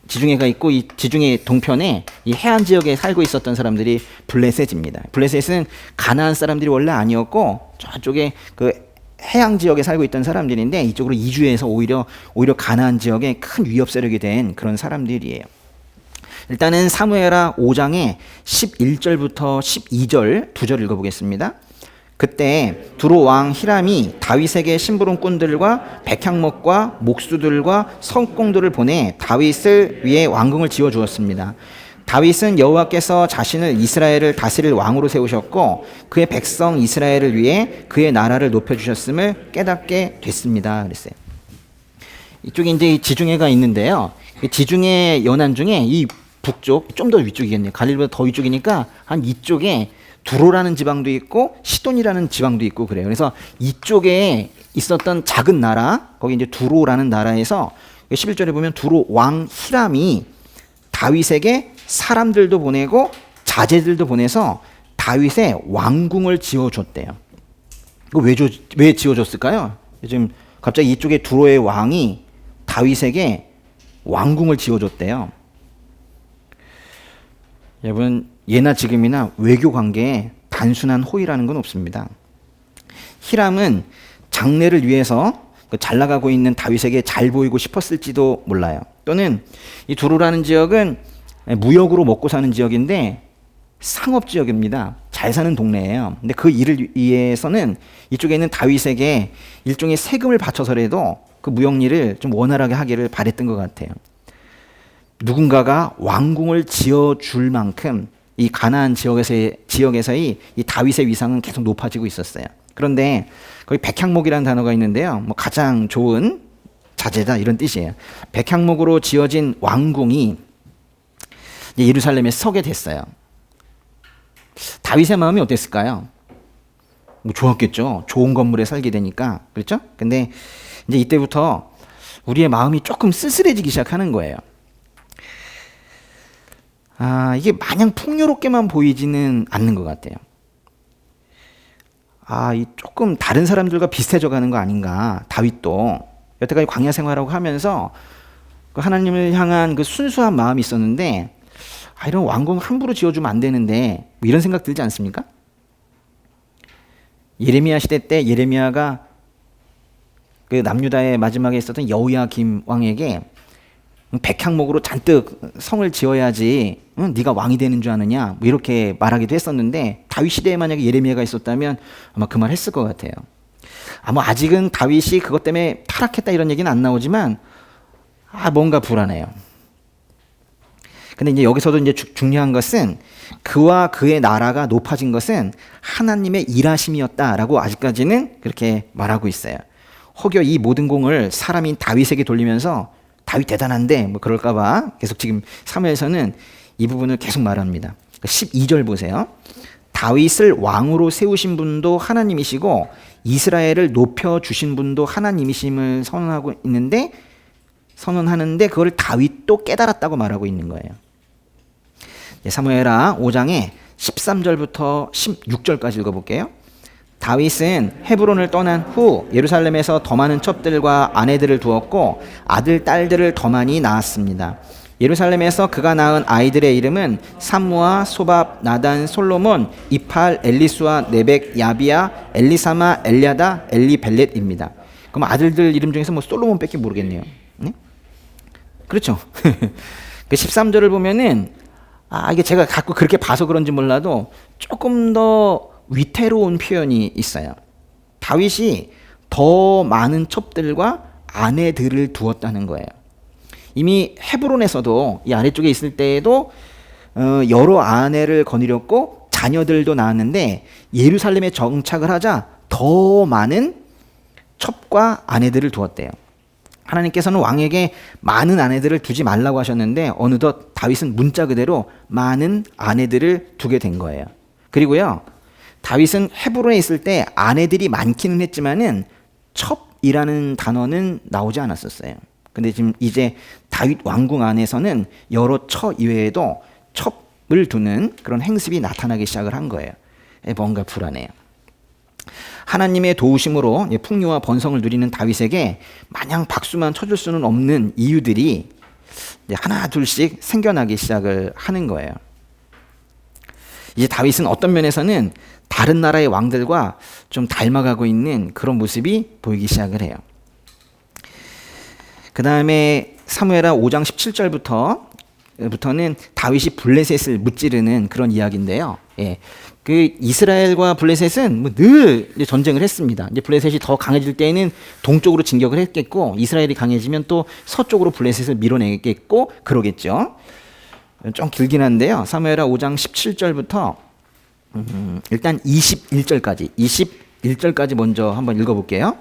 지중해가 있고 이 지중해 동편에 이 해안 지역에 살고 있었던 사람들이 블레셋입니다. 블레셋은 가나안 사람들이 원래 아니었고 저쪽에 그 해양 지역에 살고 있던 사람들인데 이쪽으로 이주해서 오히려 가나안 지역에 큰 위협 세력이 된 그런 사람들이에요. 일단은 사무엘하 5장의 11절부터 12절 두 절 읽어보겠습니다. 그때 두로 왕 히람이 다윗에게 심부름꾼들과 백향목과 목수들과 석공들을 보내 다윗을 위해 왕궁을 지어 주었습니다. 다윗은 여호와께서 자신을 이스라엘을 다스릴 왕으로 세우셨고 그의 백성 이스라엘을 위해 그의 나라를 높여주셨음을 깨닫게 됐습니다. 그랬어요. 이쪽에 이제 지중해가 있는데요. 지중해 연안 중에 이 북쪽, 좀 더 위쪽이겠네요. 갈릴리보다 더 위쪽이니까 한 이쪽에 두로라는 지방도 있고 시돈이라는 지방도 있고 그래요. 그래서 이쪽에 있었던 작은 나라, 거기 이제 두로라는 나라에서 11절에 보면 두로 왕 히람이 다윗에게 사람들도 보내고 자제들도 보내서 다윗의 왕궁을 지어줬대요. 이거 왜 지어줬을까요? 지금 갑자기 이쪽에 두로의 왕이 다윗에게 왕궁을 지어줬대요. 여러분, 예나 지금이나 외교 관계에 단순한 호의라는 건 없습니다. 히람은 장래를 위해서 잘 나가고 있는 다윗에게 잘 보이고 싶었을지도 몰라요. 또는 이 두로라는 지역은 무역으로 먹고 사는 지역인데 상업 지역입니다. 잘 사는 동네예요. 근데 그 일을 위해서는 이쪽에 있는 다윗에게 일종의 세금을 바쳐서라도 그 무역 일을 좀 원활하게 하기를 바랬던 것 같아요. 누군가가 왕궁을 지어줄 만큼 이 가나안 지역에서의 이 다윗의 위상은 계속 높아지고 있었어요. 그런데 거기 백향목이라는 단어가 있는데요. 뭐 가장 좋은 자재다 이런 뜻이에요. 백향목으로 지어진 왕궁이 예루살렘에 서게 됐어요. 다윗의 마음이 어땠을까요? 뭐 좋았겠죠. 좋은 건물에 살게 되니까. 그렇죠? 근데 이제 이때부터 우리의 마음이 조금 쓸쓸해지기 시작하는 거예요. 이게 마냥 풍요롭게만 보이지는 않는 것 같아요. 이 조금 다른 사람들과 비슷해져 가는 거 아닌가. 다윗도 여태까지 광야 생활하고 하면서 그 하나님을 향한 그 순수한 마음이 있었는데 이런 왕궁 함부로 지어주면 안 되는데 뭐 이런 생각 들지 않습니까? 예레미야 시대 때 예레미야가 그 남유다의 마지막에 있었던 여호야김 왕에게 백향목으로 잔뜩 성을 지어야지 네가 왕이 되는 줄 아느냐 뭐 이렇게 말하기도 했었는데 다윗 시대에 만약에 예레미야가 있었다면 아마 그 말 했을 것 같아요. 아마 아직은 다윗이 그것 때문에 타락했다 이런 얘기는 안 나오지만 뭔가 불안해요. 근데 이제 여기서도 이제 중요한 것은 그와 그의 나라가 높아진 것은 하나님의 일하심이었다라고 아직까지는 그렇게 말하고 있어요. 혹여 이 모든 공을 사람인 다윗에게 돌리면서 다윗 대단한데 뭐 그럴까봐 계속 지금 사무엘서는 이 부분을 계속 말합니다. 12절 보세요. 다윗을 왕으로 세우신 분도 하나님이시고 이스라엘을 높여주신 분도 하나님이심을 선언하는데 그걸 다윗도 깨달았다고 말하고 있는 거예요. 사무엘하 5장에 13절부터 16절까지 읽어볼게요. 다윗은 헤브론을 떠난 후 예루살렘에서 더 많은 첩들과 아내들을 두었고 아들, 딸들을 더 많이 낳았습니다. 예루살렘에서 그가 낳은 아이들의 이름은 삼무아, 소밥, 나단, 솔로몬, 이팔, 엘리수아, 네벡, 야비야, 엘리사마, 엘리아다, 엘리벨렛입니다. 그럼 아들들 이름 중에서 뭐 솔로몬밖에 모르겠네요. 네? 그렇죠. 그 13절을 보면은 이게 제가 자꾸 그렇게 봐서 그런지 몰라도 조금 더 위태로운 표현이 있어요. 다윗이 더 많은 첩들과 아내들을 두었다는 거예요. 이미 헤브론에서도 이 아래쪽에 있을 때에도 여러 아내를 거느렸고 자녀들도 낳았는데 예루살렘에 정착을 하자 더 많은 첩과 아내들을 두었대요. 하나님께서는 왕에게 많은 아내들을 두지 말라고 하셨는데 어느덧 다윗은 문자 그대로 많은 아내들을 두게 된 거예요. 그리고요, 다윗은 헤브론에 있을 때 아내들이 많기는 했지만은 첩이라는 단어는 나오지 않았었어요. 근데 지금 이제 다윗 왕궁 안에서는 여러 처 이외에도 첩을 두는 그런 행습이 나타나기 시작을 한 거예요. 뭔가 불안해요. 하나님의 도우심으로 풍요와 번성을 누리는 다윗에게 마냥 박수만 쳐줄 수는 없는 이유들이 하나 둘씩 생겨나기 시작을 하는 거예요. 이제 다윗은 어떤 면에서는 다른 나라의 왕들과 좀 닮아가고 있는 그런 모습이 보이기 시작을 해요. 그 다음에 사무엘하 5장 17절부터는 다윗이 블레셋을 무찌르는 그런 이야기인데요. 예. 그 이스라엘과 블레셋은 늘 전쟁을 했습니다. 이제 블레셋이 더 강해질 때에는 동쪽으로 진격을 했겠고, 이스라엘이 강해지면 또 서쪽으로 블레셋을 밀어내겠고 그러겠죠. 좀 길긴 한데요. 사무엘하 5장 17절부터 일단 21절까지 먼저 한번 읽어볼게요.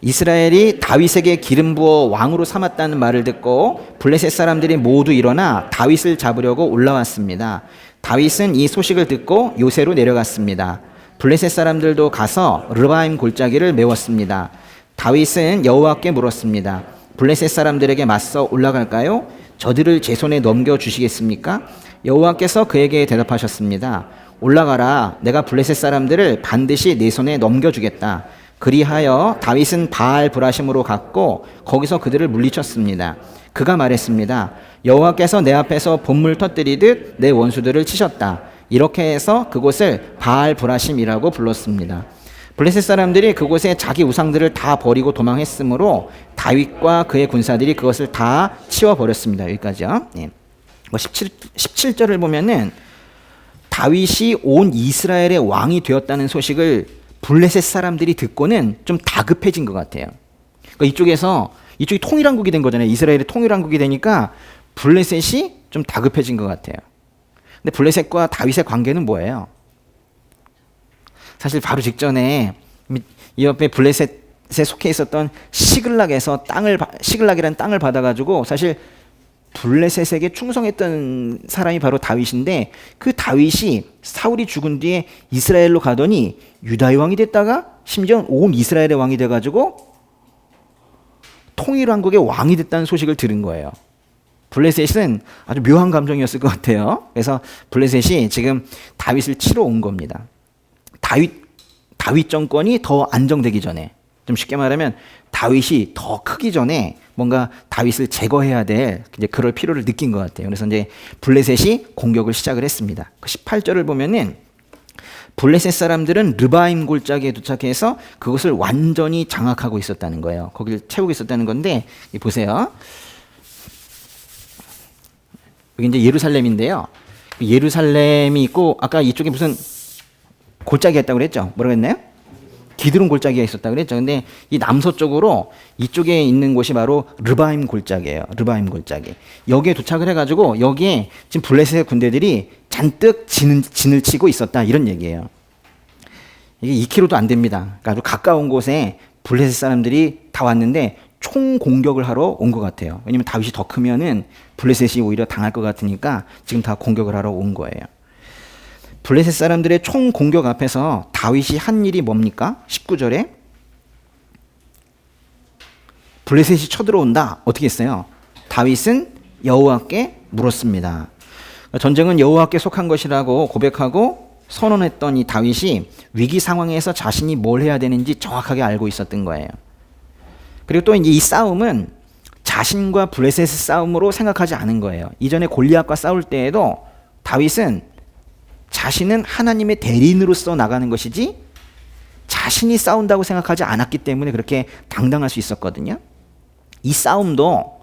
이스라엘이 다윗에게 기름 부어 왕으로 삼았다는 말을 듣고 블레셋 사람들이 모두 일어나 다윗을 잡으려고 올라왔습니다. 다윗은 이 소식을 듣고 요새로 내려갔습니다. 블레셋 사람들도 가서 르바임 골짜기를 메웠습니다. 다윗은 여호와께 물었습니다. 블레셋 사람들에게 맞서 올라갈까요? 저들을 제 손에 넘겨주시겠습니까? 여호와께서 그에게 대답하셨습니다. 올라가라. 내가 블레셋 사람들을 반드시 내 손에 넘겨주겠다. 그리하여 다윗은 바알 브라심으로 갔고 거기서 그들을 물리쳤습니다. 그가 말했습니다. 여호와께서 내 앞에서 봇물 터뜨리듯 내 원수들을 치셨다. 이렇게 해서 그곳을 바알 브라심이라고 불렀습니다. 블레셋 사람들이 그곳에 자기 우상들을 다 버리고 도망했으므로 다윗과 그의 군사들이 그것을 다 치워버렸습니다. 여기까지요. 예. 17절을 보면은 다윗이 온 이스라엘의 왕이 되었다는 소식을 블레셋 사람들이 듣고는 좀 다급해진 것 같아요. 그러니까 이쪽이 통일왕국이 된 거잖아요. 이스라엘이 통일왕국이 되니까 블레셋이 좀 다급해진 것 같아요. 근데 블레셋과 다윗의 관계는 뭐예요? 사실 바로 직전에 이 옆에 블레셋에 속해 있었던 시글락이라는 땅을 받아가지고 사실 블레셋에게 충성했던 사람이 바로 다윗인데, 그 다윗이 사울이 죽은 뒤에 이스라엘로 가더니 유다의 왕이 됐다가 심지어 온 이스라엘의 왕이 돼가지고 통일왕국의 왕이 됐다는 소식을 들은 거예요. 블레셋은 아주 묘한 감정이었을 것 같아요. 그래서 블레셋이 지금 다윗을 치러 온 겁니다. 다윗 정권이 더 안정되기 전에, 좀 쉽게 말하면 다윗이 더 크기 전에 뭔가 다윗을 제거해야 될 이제 그럴 필요를 느낀 것 같아요. 그래서 이제 블레셋이 공격을 시작을 했습니다. 그 18절을 보면은 블레셋 사람들은 르바임 골짜기에 도착해서 그것을 완전히 장악하고 있었다는 거예요. 거기를 채우고 있었다는 건데, 보세요. 여기 이제 예루살렘인데요. 예루살렘이 있고 아까 이쪽에 무슨 골짜기가 있다고 그랬죠? 뭐라고 했나요? 기드론 골짜기가 있었다고 그랬죠. 근데 이 남서쪽으로 이쪽에 있는 곳이 바로 르바임 골짜기예요. 르바임 골짜기. 여기에 도착을 해가지고 여기에 지금 블레셋 군대들이 잔뜩 진을 치고 있었다, 이런 얘기예요. 이게 2km도 안 됩니다. 그러니까 아주 가까운 곳에 블레셋 사람들이 다 왔는데 총 공격을 하러 온 것 같아요. 왜냐면 다윗이 더 크면은 블레셋이 오히려 당할 것 같으니까 지금 다 공격을 하러 온 거예요. 블레셋 사람들의 총 공격 앞에서 다윗이 한 일이 뭡니까? 19절에 블레셋이 쳐들어온다. 어떻게 했어요? 다윗은 여호와께 물었습니다. 전쟁은 여호와께 속한 것이라고 고백하고 선언했던 이 다윗이 위기 상황에서 자신이 뭘 해야 되는지 정확하게 알고 있었던 거예요. 그리고 또 이제 이 싸움은 자신과 블레셋의 싸움으로 생각하지 않은 거예요. 이전에 골리앗과 싸울 때에도 다윗은 자신은 하나님의 대리인으로서 나가는 것이지 자신이 싸운다고 생각하지 않았기 때문에 그렇게 당당할 수 있었거든요. 이 싸움도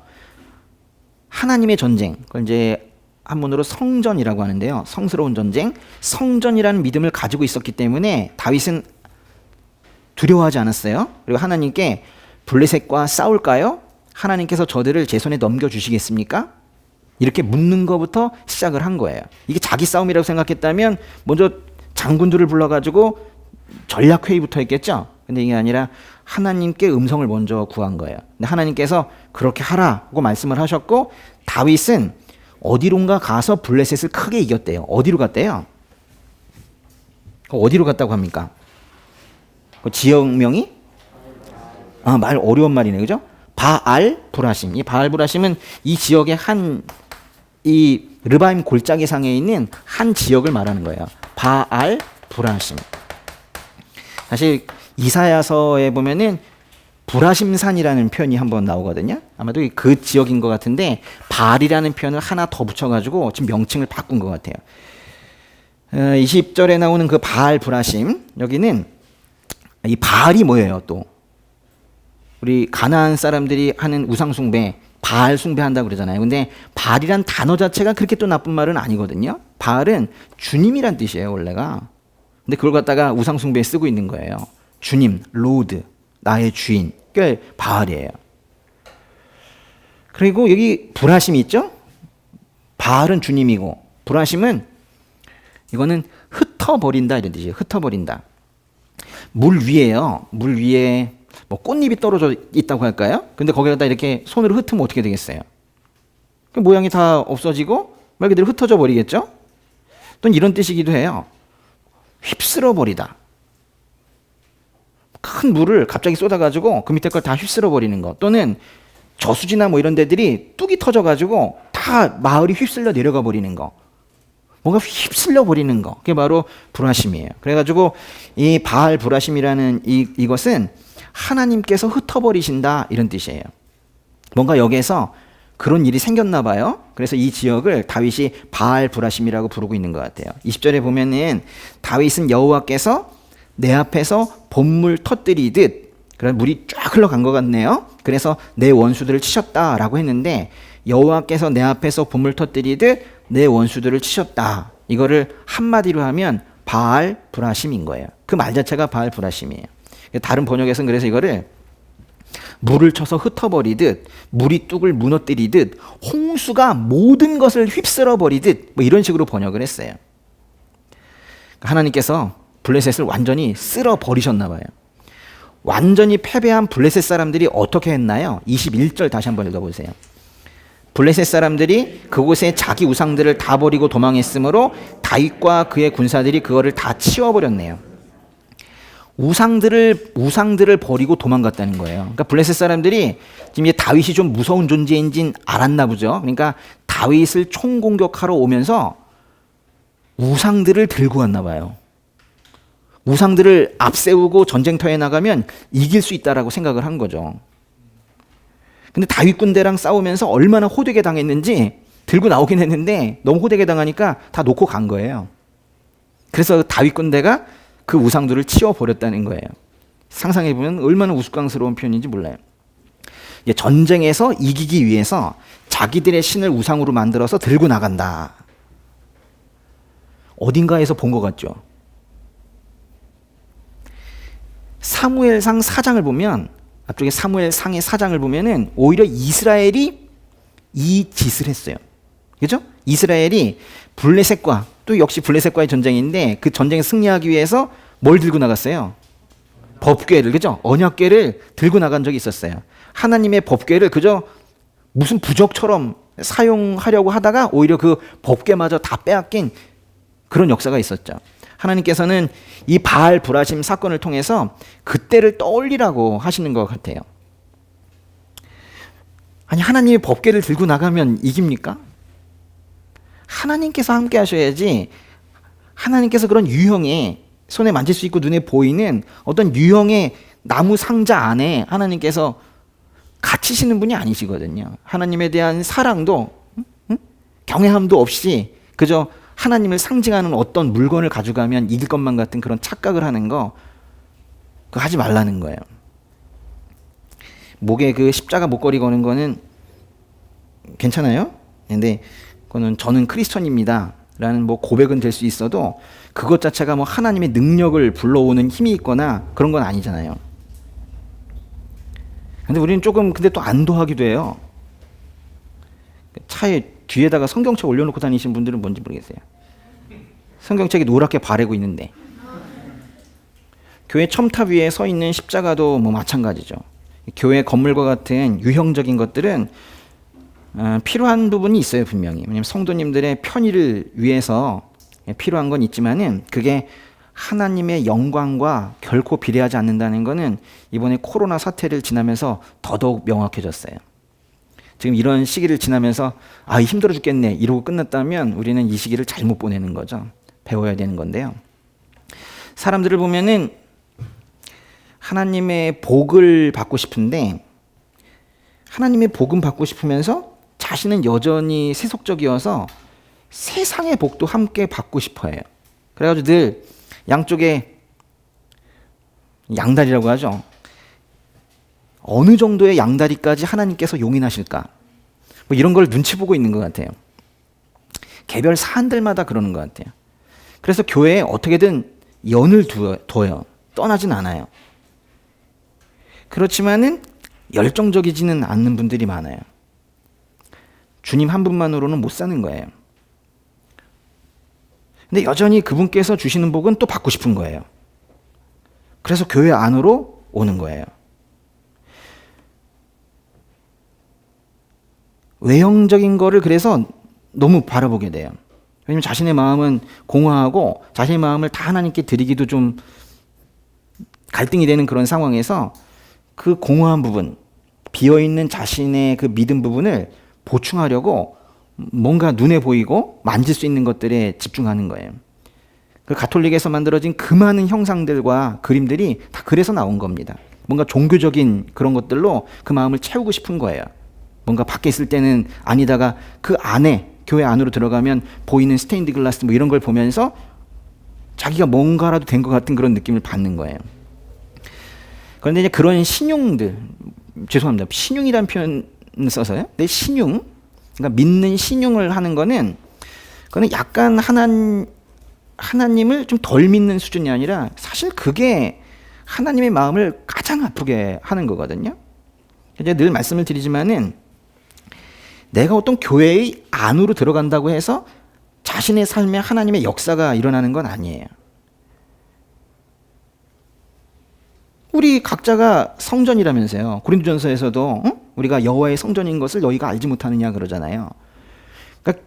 하나님의 전쟁, 그걸 이제 한문으로 성전이라고 하는데요. 성스러운 전쟁, 성전이라는 믿음을 가지고 있었기 때문에 다윗은 두려워하지 않았어요. 그리고 하나님께 블레셋과 싸울까요? 하나님께서 저들을 제 손에 넘겨주시겠습니까? 이렇게 묻는 것부터 시작을 한 거예요. 이게 자기 싸움이라고 생각했다면 먼저 장군들을 불러가지고 전략회의부터 했겠죠. 근데 이게 아니라 하나님께 음성을 먼저 구한 거예요. 근데 하나님께서 그렇게 하라고 말씀을 하셨고, 다윗은 어디론가 가서 블레셋을 크게 이겼대요. 어디로 갔대요? 어디로 갔다고 합니까? 그 지역명이? 말 어려운 말이네, 그죠? 바알 브라심. 이 바알 브라심은 이 지역의 이 르바임 골짜기 상에 있는 한 지역을 말하는 거예요. 바알 브라심. 사실 이사야서에 보면은 불화심산이라는 표현이 한번 나오거든요. 아마도 그 지역인 것 같은데 바알이라는 표현을 하나 더 붙여가지고 지금 명칭을 바꾼 것 같아요. 20절에 나오는 그 바알 불화심, 여기는 이 바알이 뭐예요? 또 우리 가나안 사람들이 하는 우상 숭배, 바알 숭배한다고 그러잖아요. 근데 바알이란 단어 자체가 그렇게 또 나쁜 말은 아니거든요. 바알은 주님이란 뜻이에요, 원래가. 근데 그걸 갖다가 우상 숭배에 쓰고 있는 거예요. 주님, 로드, 나의 주인, 그게 바알이에요. 그리고 여기 불화심이 있죠? 바알은 주님이고 불화심은 이거는 흩어버린다 이런 뜻이에요. 흩어버린다. 물 위에요. 물 위에 뭐 꽃잎이 떨어져 있다고 할까요? 근데 거기에다 이렇게 손으로 흩으면 어떻게 되겠어요? 그 모양이 다 없어지고 말 그대로 흩어져 버리겠죠? 또는 이런 뜻이기도 해요. 휩쓸어 버리다. 큰 물을 갑자기 쏟아가지고 그 밑에 걸 다 휩쓸어 버리는 거. 또는 저수지나 뭐 이런 데들이 뚝이 터져가지고 다 마을이 휩쓸려 내려가 버리는 거. 뭔가 휩쓸려 버리는 거. 그게 바로 불화심이에요. 그래가지고 이 바알 불화심이라는 이것은 하나님께서 흩어버리신다 이런 뜻이에요. 뭔가 여기에서 그런 일이 생겼나 봐요. 그래서 이 지역을 다윗이 바알 불화심이라고 부르고 있는 것 같아요. 20절에 보면은 다윗은 여호와께서 내 앞에서 봇물 터뜨리듯, 그런 물이 쫙 흘러간 것 같네요. 그래서 내 원수들을 치셨다라고 했는데 여호와께서 내 앞에서 봇물 터뜨리듯 내 원수들을 치셨다. 이거를 한마디로 하면 바알 불화심인 거예요. 그 말 자체가 바알 불화심이에요. 다른 번역에서는 그래서 이거를 물을 쳐서 흩어버리듯, 물이 뚝을 무너뜨리듯, 홍수가 모든 것을 휩쓸어 버리듯, 뭐 이런 식으로 번역을 했어요. 하나님께서 블레셋을 완전히 쓸어 버리셨나 봐요. 완전히 패배한 블레셋 사람들이 어떻게 했나요? 21절 다시 한번 읽어보세요. 블레셋 사람들이 그곳에 자기 우상들을 다 버리고 도망했으므로 다윗과 그의 군사들이 그거를 다 치워버렸네요. 우상들을 버리고 도망갔다는 거예요. 그러니까 블레셋 사람들이 지금 이제 다윗이 좀 무서운 존재인지는 알았나 보죠. 그러니까 다윗을 총공격하러 오면서 우상들을 들고 왔나 봐요. 우상들을 앞세우고 전쟁터에 나가면 이길 수 있다라고 생각을 한 거죠. 근데 다윗 군대랑 싸우면서 얼마나 호되게 당했는지 들고 나오긴 했는데 너무 호되게 당하니까 다 놓고 간 거예요. 그래서 다윗 군대가 그 우상들을 치워버렸다는 거예요. 상상해보면 얼마나 우스꽝스러운 표현인지 몰라요. 이제 전쟁에서 이기기 위해서 자기들의 신을 우상으로 만들어서 들고 나간다. 어딘가에서 본 것 같죠? 사무엘상 4장을 보면, 앞쪽에 사무엘상의 4장을 보면은 오히려 이스라엘이 이 짓을 했어요. 그죠? 이스라엘이 블레셋과, 또 역시 블레셋과의 전쟁인데 그 전쟁에 승리하기 위해서 뭘 들고 나갔어요? 법궤를, 그죠? 언약궤를 들고 나간 적이 있었어요. 하나님의 법궤를 그저 무슨 부적처럼 사용하려고 하다가 오히려 그 법궤마저 다 빼앗긴 그런 역사가 있었죠. 하나님께서는 이 바알 불화심 사건을 통해서 그때를 떠올리라고 하시는 것 같아요. 아니, 하나님의 법궤를 들고 나가면 이깁니까? 하나님께서 함께 하셔야지. 하나님께서 그런 유형의, 손에 만질 수 있고 눈에 보이는 어떤 유형의 나무 상자 안에 하나님께서 갇히시는 분이 아니시거든요. 하나님에 대한 사랑도 경외함도 없이 그저 하나님을 상징하는 어떤 물건을 가져가면 이길 것만 같은 그런 착각을 하는 거, 그거 하지 말라는 거예요. 목에 그 십자가 목걸이 거는 거는 괜찮아요? 근데 그거는 저는 크리스천입니다 라는 뭐 고백은 될 수 있어도 그것 자체가 뭐 하나님의 능력을 불러오는 힘이 있거나 그런 건 아니잖아요. 근데 우리는 조금 근데 또 안도하기도 해요. 차에 뒤에다가 성경책 올려놓고 다니시는 분들은 뭔지 모르겠어요. 성경책이 노랗게 바래고 있는데. 교회 첨탑 위에 서 있는 십자가도 뭐 마찬가지죠. 교회 건물과 같은 유형적인 것들은 필요한 부분이 있어요, 분명히. 왜냐하면 성도님들의 편의를 위해서 필요한 건 있지만은 그게 하나님의 영광과 결코 비례하지 않는다는 것은 이번에 코로나 사태를 지나면서 더더욱 명확해졌어요. 지금 이런 시기를 지나면서 힘들어 죽겠네 이러고 끝났다면 우리는 이 시기를 잘못 보내는 거죠. 배워야 되는 건데요. 사람들을 보면은 하나님의 복을 받고 싶은데 하나님의 복은 받고 싶으면서 자신은 여전히 세속적이어서 세상의 복도 함께 받고 싶어 해요. 그래가지고 늘 양쪽에 양다리라고 하죠. 어느 정도의 양다리까지 하나님께서 용인하실까? 뭐 이런 걸 눈치 보고 있는 것 같아요. 개별 사안들마다 그러는 것 같아요. 그래서 교회에 어떻게든 연을 둬요. 떠나진 않아요. 그렇지만은 열정적이지는 않는 분들이 많아요. 주님 한 분만으로는 못 사는 거예요. 근데 여전히 그분께서 주시는 복은 또 받고 싶은 거예요. 그래서 교회 안으로 오는 거예요. 외형적인 거를 그래서 너무 바라보게 돼요. 왜냐면 자신의 마음은 공허하고 자신의 마음을 다 하나님께 드리기도 좀 갈등이 되는 그런 상황에서 그 공허한 부분, 비어있는 자신의 그 믿음 부분을 보충하려고 뭔가 눈에 보이고 만질 수 있는 것들에 집중하는 거예요. 그 가톨릭에서 만들어진 그 많은 형상들과 그림들이 다 그래서 나온 겁니다. 뭔가 종교적인 그런 것들로 그 마음을 채우고 싶은 거예요. 뭔가 밖에 있을 때는 아니다가 그 안에 교회 안으로 들어가면 보이는 스테인드 글라스 뭐 이런 걸 보면서 자기가 뭔가라도 된 것 같은 그런 느낌을 받는 거예요. 그런데 이제 그런 신용들, 죄송합니다. 신용이라는 표현을 써서요. 근데 신용, 그러니까 믿는 신용을 하는 거는 그거는 약간 하나님을 좀 덜 믿는 수준이 아니라 사실 그게 하나님의 마음을 가장 아프게 하는 거거든요. 이제 늘 말씀을 드리지만은 내가 어떤 교회의 안으로 들어간다고 해서 자신의 삶에 하나님의 역사가 일어나는 건 아니에요. 우리 각자가 성전이라면서요. 고린도전서에서도 우리가 여호와의 성전인 것을 너희가 알지 못하느냐 그러잖아요. 그러니까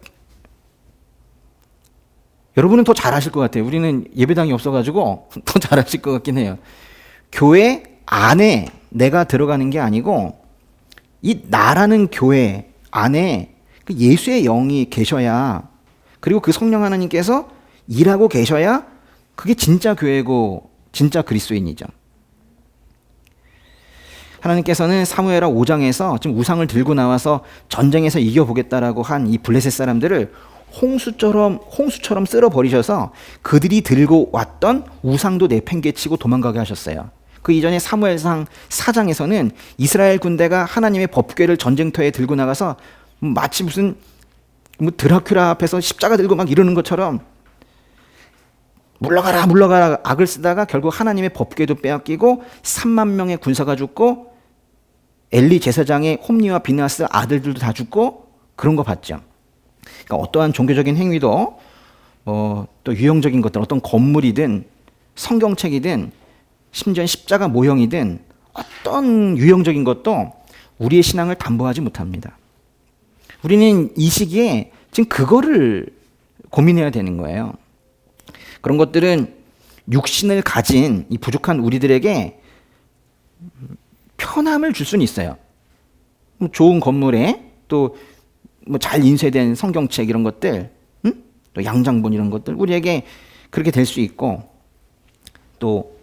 여러분은 더 잘 아실 것 같아요. 우리는 예배당이 없어가지고 더 잘 아실 것 같긴 해요. 교회 안에 내가 들어가는 게 아니고 이 나라는 교회 안에 그 예수의 영이 계셔야, 그리고 그 성령 하나님께서 일하고 계셔야 그게 진짜 교회고 진짜 그리스도인이죠. 하나님께서는 사무엘하 5장에서 지금 우상을 들고 나와서 전쟁에서 이겨보겠다라고 한 이 블레셋 사람들을 홍수처럼 쓸어버리셔서 그들이 들고 왔던 우상도 내팽개치고 도망가게 하셨어요. 그 이전에 사무엘상 4장에서는 이스라엘 군대가 하나님의 법궤를 전쟁터에 들고 나가서 마치 무슨 드라큘라 앞에서 십자가 들고 막 이러는 것처럼 물러가라 악을 쓰다가 결국 하나님의 법궤도 빼앗기고 3만 명의 군사가 죽고 엘리 제사장의 홈리와 비느하스 아들들도 다 죽고 그런 거 봤죠. 그러니까 어떠한 종교적인 행위도 또 유형적인 것들, 어떤 건물이든 성경책이든 심지어 십자가 모형이든 어떤 유형적인 것도 우리의 신앙을 담보하지 못합니다. 우리는 이 시기에 지금 그거를 고민해야 되는 거예요. 그런 것들은 육신을 가진 이 부족한 우리들에게 편함을 줄 수는 있어요. 좋은 건물에 또 뭐 잘 인쇄된 성경책 이런 것들, 또 양장본 이런 것들 우리에게 그렇게 될 수 있고, 또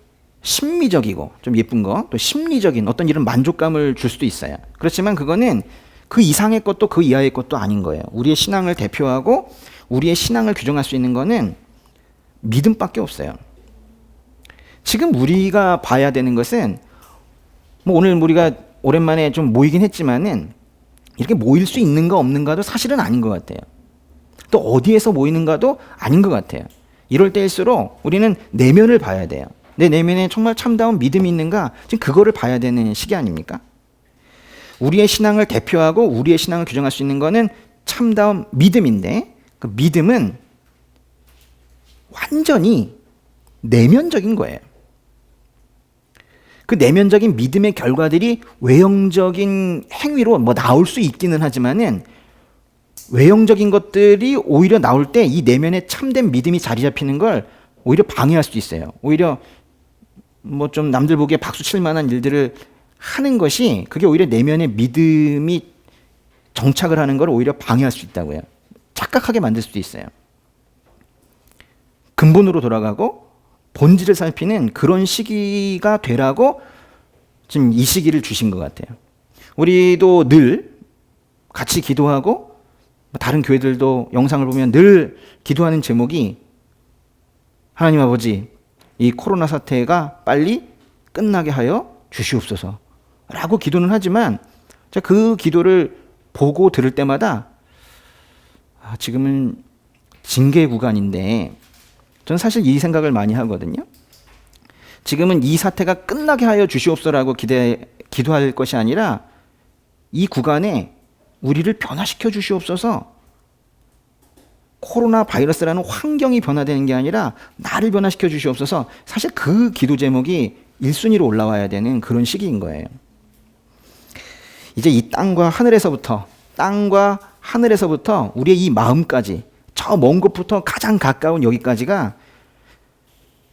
심미적이고 좀 예쁜 거, 또 심리적인 어떤 이런 만족감을 줄 수도 있어요. 그렇지만 그거는 그 이상의 것도 그 이하의 것도 아닌 거예요. 우리의 신앙을 대표하고 우리의 신앙을 규정할 수 있는 거는 믿음밖에 없어요. 지금 우리가 봐야 되는 것은 뭐 오늘 우리가 오랜만에 좀 모이긴 했지만은 이렇게 모일 수 있는가 없는가도 사실은 아닌 것 같아요. 또 어디에서 모이는가도 아닌 것 같아요. 이럴 때일수록 우리는 내면을 봐야 돼요. 내 내면에 정말 참다운 믿음이 있는가, 지금 그거를 봐야 되는 시기 아닙니까? 우리의 신앙을 대표하고 우리의 신앙을 규정할 수 있는 거는 참다운 믿음인데, 그 믿음은 완전히 내면적인 거예요. 그 내면적인 믿음의 결과들이 외형적인 행위로 뭐 나올 수 있기는 하지만은 외형적인 것들이 오히려 나올 때 이 내면에 참된 믿음이 자리 잡히는 걸 오히려 방해할 수도 있어요. 오히려 뭐 좀 남들 보기에 박수 칠 만한 일들을 하는 것이 그게 오히려 내면의 믿음이 정착을 하는 걸 오히려 방해할 수 있다고요. 착각하게 만들 수도 있어요. 근본으로 돌아가고 본질을 살피는 그런 시기가 되라고 지금 이 시기를 주신 것 같아요. 우리도 늘 같이 기도하고 다른 교회들도 영상을 보면 늘 기도하는 제목이 하나님 아버지, 이 코로나 사태가 빨리 끝나게 하여 주시옵소서 라고 기도는 하지만 그 기도를 보고 들을 때마다 지금은 징계 구간인데, 저는 사실 이 생각을 많이 하거든요. 지금은 이 사태가 끝나게 하여 주시옵소서라고 기도할 것이 아니라 이 구간에 우리를 변화시켜 주시옵소서, 코로나 바이러스라는 환경이 변화되는 게 아니라 나를 변화시켜 주시옵소서, 사실 그 기도 제목이 1순위로 올라와야 되는 그런 시기인 거예요. 이제 이 땅과 하늘에서부터 우리의 이 마음까지, 저 먼 곳부터 가장 가까운 여기까지가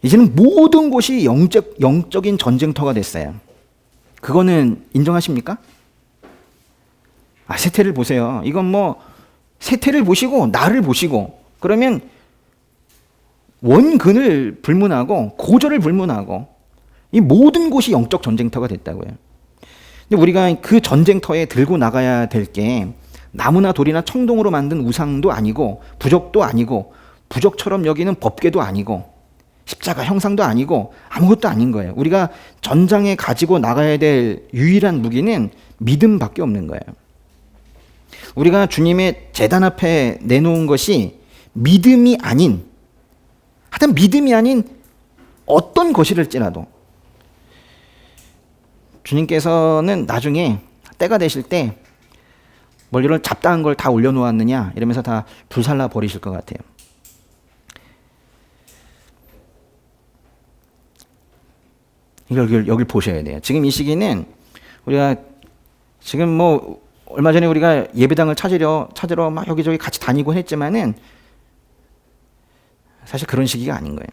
이제는 모든 곳이 영적인 전쟁터가 됐어요. 그거는 인정하십니까? 세태를 보세요. 이건 세태를 보시고 나를 보시고 그러면 원근을 불문하고 고절을 불문하고 이 모든 곳이 영적 전쟁터가 됐다고요. 근데 우리가 그 전쟁터에 들고 나가야 될 게 나무나 돌이나 청동으로 만든 우상도 아니고 부적도 아니고 부적처럼 여기는 법궤도 아니고 십자가 형상도 아니고 아무것도 아닌 거예요. 우리가 전장에 가지고 나가야 될 유일한 무기는 믿음밖에 없는 거예요. 우리가 주님의 제단 앞에 내놓은 것이 믿음이 아닌, 하여튼 믿음이 아닌 어떤 것이랄지라도 주님께서는 나중에 때가 되실 때 뭘 이런 잡다한 걸 다 올려놓았느냐 이러면서 다 불살라 버리실 것 같아요. 여길 보셔야 돼요. 지금 이 시기는 우리가 지금 얼마 전에 우리가 예배당을 찾으러 막 여기저기 같이 다니고 했지만은 사실 그런 시기가 아닌 거예요.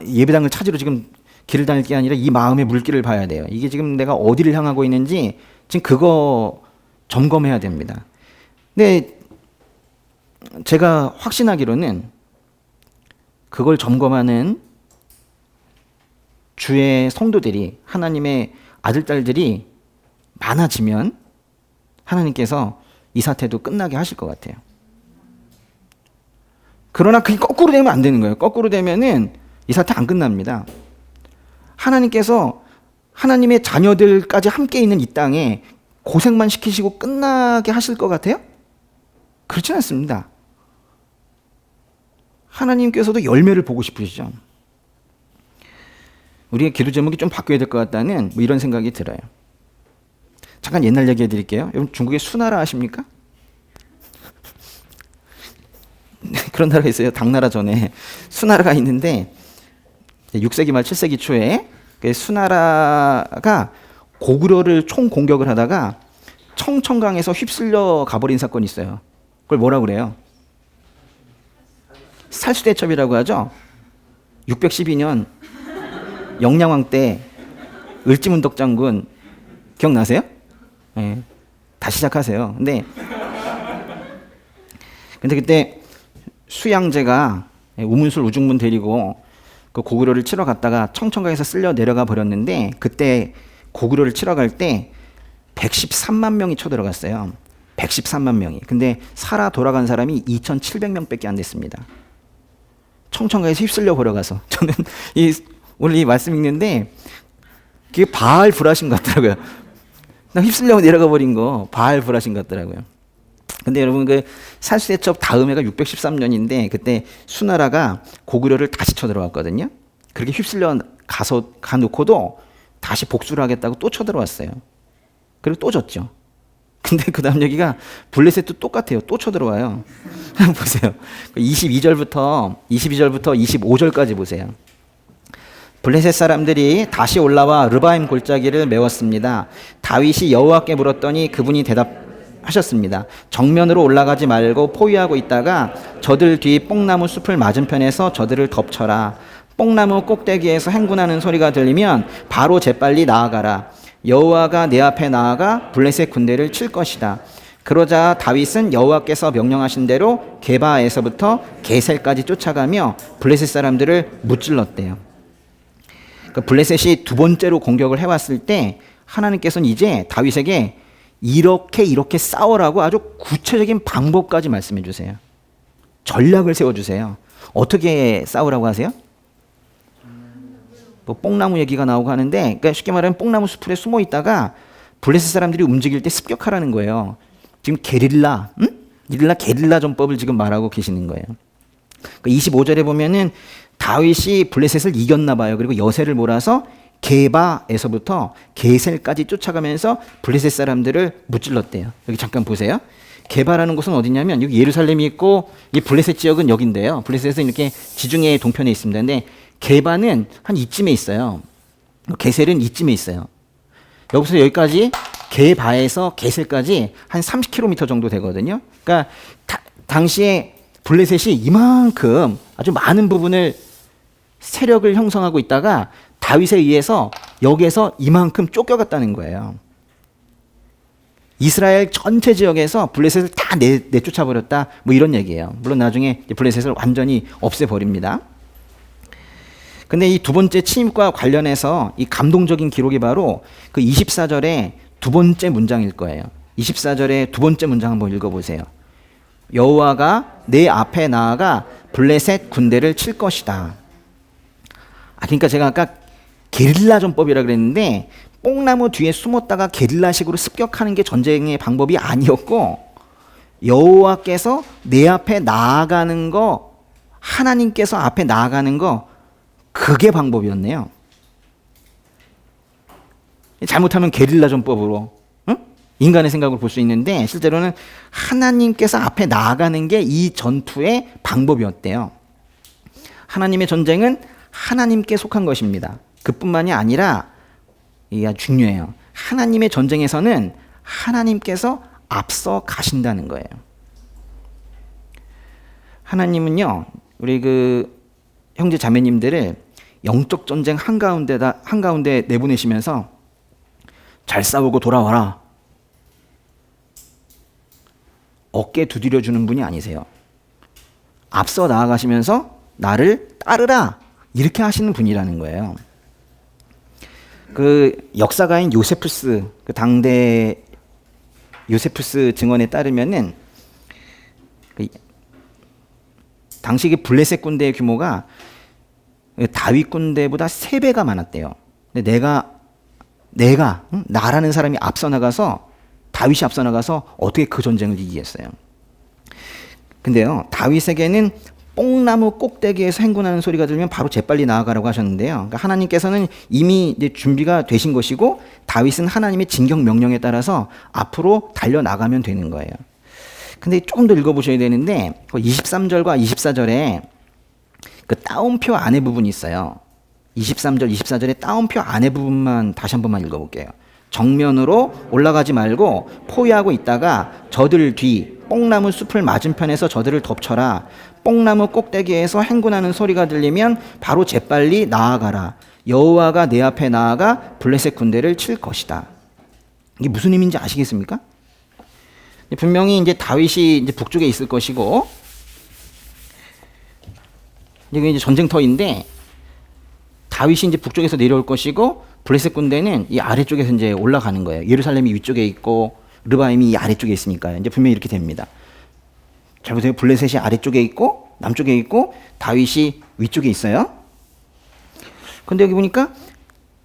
예배당을 찾으러 지금 길을 다닐 게 아니라 이 마음의 물길을 봐야 돼요. 이게 지금 내가 어디를 향하고 있는지 지금 그거 점검해야 됩니다. 근데 제가 확신하기로는 그걸 점검하는 주의 성도들이, 하나님의 아들, 딸들이 많아지면 하나님께서 이 사태도 끝나게 하실 것 같아요. 그러나 그게 거꾸로 되면 안 되는 거예요. 거꾸로 되면은 이 사태 안 끝납니다. 하나님께서 하나님의 자녀들까지 함께 있는 이 땅에 고생만 시키시고 끝나게 하실 것 같아요? 그렇진 않습니다. 하나님께서도 열매를 보고 싶으시죠. 우리의 기도 제목이 좀 바뀌어야 될 것 같다는 이런 생각이 들어요. 잠깐 옛날 얘기해 드릴게요. 여러분 중국에 수나라 아십니까? 그런 나라가 있어요. 당나라 전에 수나라가 있는데 6세기 말 7세기 초에 수나라가 고구려를 총 공격을 하다가 청천강에서 휩쓸려 가버린 사건이 있어요. 그걸 뭐라고 그래요? 살수대첩이라고 하죠. 612년 영량왕 때 을지문덕 장군 기억나세요? 네. 다시 시작하세요. 근데 그때 수양제가 우문술 우중문 데리고 그 고구려를 치러 갔다가 청천강에서 쓸려 내려가 버렸는데, 그때 고구려를 치러 갈 때 113만 명이 쳐들어갔어요. 113만 명이. 근데 살아 돌아간 사람이 2,700명밖에 안 됐습니다. 청천강에서 휩쓸려 버려가서. 저는 오늘 이 말씀 읽는데 그게 바알 불하신 것 같더라고요. 나 휩쓸려 내려가 버린 거 바알 불하신 것 같더라고요. 근데 여러분 그 살수대첩 다음 해가 613년인데 그때 수나라가 고구려를 다시 쳐들어왔거든요. 그렇게 휩쓸려 가놓고도 다시 복수를 하겠다고 또 쳐들어왔어요. 그리고 또 졌죠. 근데 그 다음 여기가 블레셋도 똑같아요. 또 쳐들어와요. 보세요. 22절부터 25절까지 보세요. 블레셋 사람들이 다시 올라와 르바임 골짜기를 메웠습니다. 다윗이 여호와께 물었더니 그분이 대답하셨습니다. 정면으로 올라가지 말고 포위하고 있다가 저들 뒤 뽕나무 숲을 맞은편에서 저들을 덮쳐라. 뽕나무 꼭대기에서 행군하는 소리가 들리면 바로 재빨리 나아가라. 여호와가 내 앞에 나아가 블레셋 군대를 칠 것이다. 그러자 다윗은 여호와께서 명령하신 대로 게바에서부터 게셀까지 쫓아가며 블레셋 사람들을 무찔렀대요. 그러니까 블레셋이 두 번째로 공격을 해왔을 때 하나님께서는 이제 다윗에게 이렇게 싸우라고 아주 구체적인 방법까지 말씀해 주세요. 전략을 세워주세요. 어떻게 싸우라고 하세요? 뭐 뽕나무 얘기가 나오고 하는데, 그러니까 쉽게 말하면 뽕나무 수풀에 숨어 있다가 블레셋 사람들이 움직일 때 습격하라는 거예요. 지금 게릴라 전법을 지금 말하고 계시는 거예요. 25절에 보면은 다윗이 블레셋을 이겼나 봐요. 그리고 여세를 몰아서 게바에서부터 게셀까지 쫓아가면서 블레셋 사람들을 무찔렀대요. 여기 잠깐 보세요. 게바라는 곳은 어디냐면 여기 예루살렘이 있고 이 블레셋 지역은 여기인데요. 블레셋은 이렇게 지중해 동편에 있습니다. 근데 게바는 한 이쯤에 있어요. 게셀은 이쯤에 있어요. 여기서 여기까지 게바에서 게셀까지 한 30km 정도 되거든요. 그러니까 당시에 블레셋이 이만큼 아주 많은 부분을 세력을 형성하고 있다가 다윗에 의해서 여기에서 이만큼 쫓겨갔다는 거예요. 이스라엘 전체 지역에서 블레셋을 다 내쫓아버렸다, 뭐 이런 얘기예요. 물론 나중에 블레셋을 완전히 없애버립니다. 근데 이 두 번째 침입과 관련해서 이 감동적인 기록이 바로 그 24절의 두 번째 문장일 거예요. 24절의 두 번째 문장 한번 읽어보세요. 여호와가 내 앞에 나아가 블레셋 군대를 칠 것이다. 그러니까 제가 아까 게릴라 전법이라 그랬는데 뽕나무 뒤에 숨었다가 게릴라식으로 습격하는 게 전쟁의 방법이 아니었고, 여호와께서 내 앞에 나아가는 거, 하나님께서 앞에 나아가는 거, 그게 방법이었네요. 잘못하면 게릴라 전법으로 인간의 생각을 볼 수 있는데 실제로는 하나님께서 앞에 나아가는 게 이 전투의 방법이었대요. 하나님의 전쟁은 하나님께 속한 것입니다. 그뿐만이 아니라 이게 아주 중요해요. 하나님의 전쟁에서는 하나님께서 앞서 가신다는 거예요. 하나님은요, 우리 그 형제 자매님들을 영적 전쟁 한가운데 내보내시면서 잘 싸우고 돌아와라, 어깨 두드려주는 분이 아니세요. 앞서 나아가시면서 나를 따르라, 이렇게 하시는 분이라는 거예요. 그 역사가인 요세푸스, 그 당대 요세푸스 증언에 따르면은 그 당시 그 블레셋 군대의 규모가 다윗 군대보다 3배가 많았대요. 근데 나라는 사람이 앞서 나가서, 다윗이 앞서 나가서 어떻게 그 전쟁을 이기겠어요? 근데요, 다윗에게는 뽕나무 꼭대기에서 행군하는 소리가 들리면 바로 재빨리 나아가라고 하셨는데요. 그러니까 하나님께서는 이미 이제 준비가 되신 것이고, 다윗은 하나님의 진격 명령에 따라서 앞으로 달려나가면 되는 거예요. 근데 조금 더 읽어보셔야 되는데 23절과 24절에 그 따옴표 안에 부분이 있어요. 23절, 24절에 따옴표 안에 부분만 다시 한 번만 읽어볼게요. 정면으로 올라가지 말고 포위하고 있다가 저들 뒤 뽕나무 숲을 맞은편에서 저들을 덮쳐라. 뽕나무 꼭대기에서 행군하는 소리가 들리면 바로 재빨리 나아가라. 여호와가 내 앞에 나아가 블레셋 군대를 칠 것이다. 이게 무슨 의미인지 아시겠습니까? 분명히 이제 다윗이 이제 북쪽에 있을 것이고, 이게 이제 전쟁터인데 다윗이 이제 북쪽에서 내려올 것이고, 블레셋 군대는 이 아래쪽에서 이제 올라가는 거예요. 예루살렘이 위쪽에 있고 르바임이 이 아래쪽에 있으니까요. 이제 분명히 이렇게 됩니다. 잘 보세요. 블레셋이 아래쪽에 있고 남쪽에 있고 다윗이 위쪽에 있어요. 근데 여기 보니까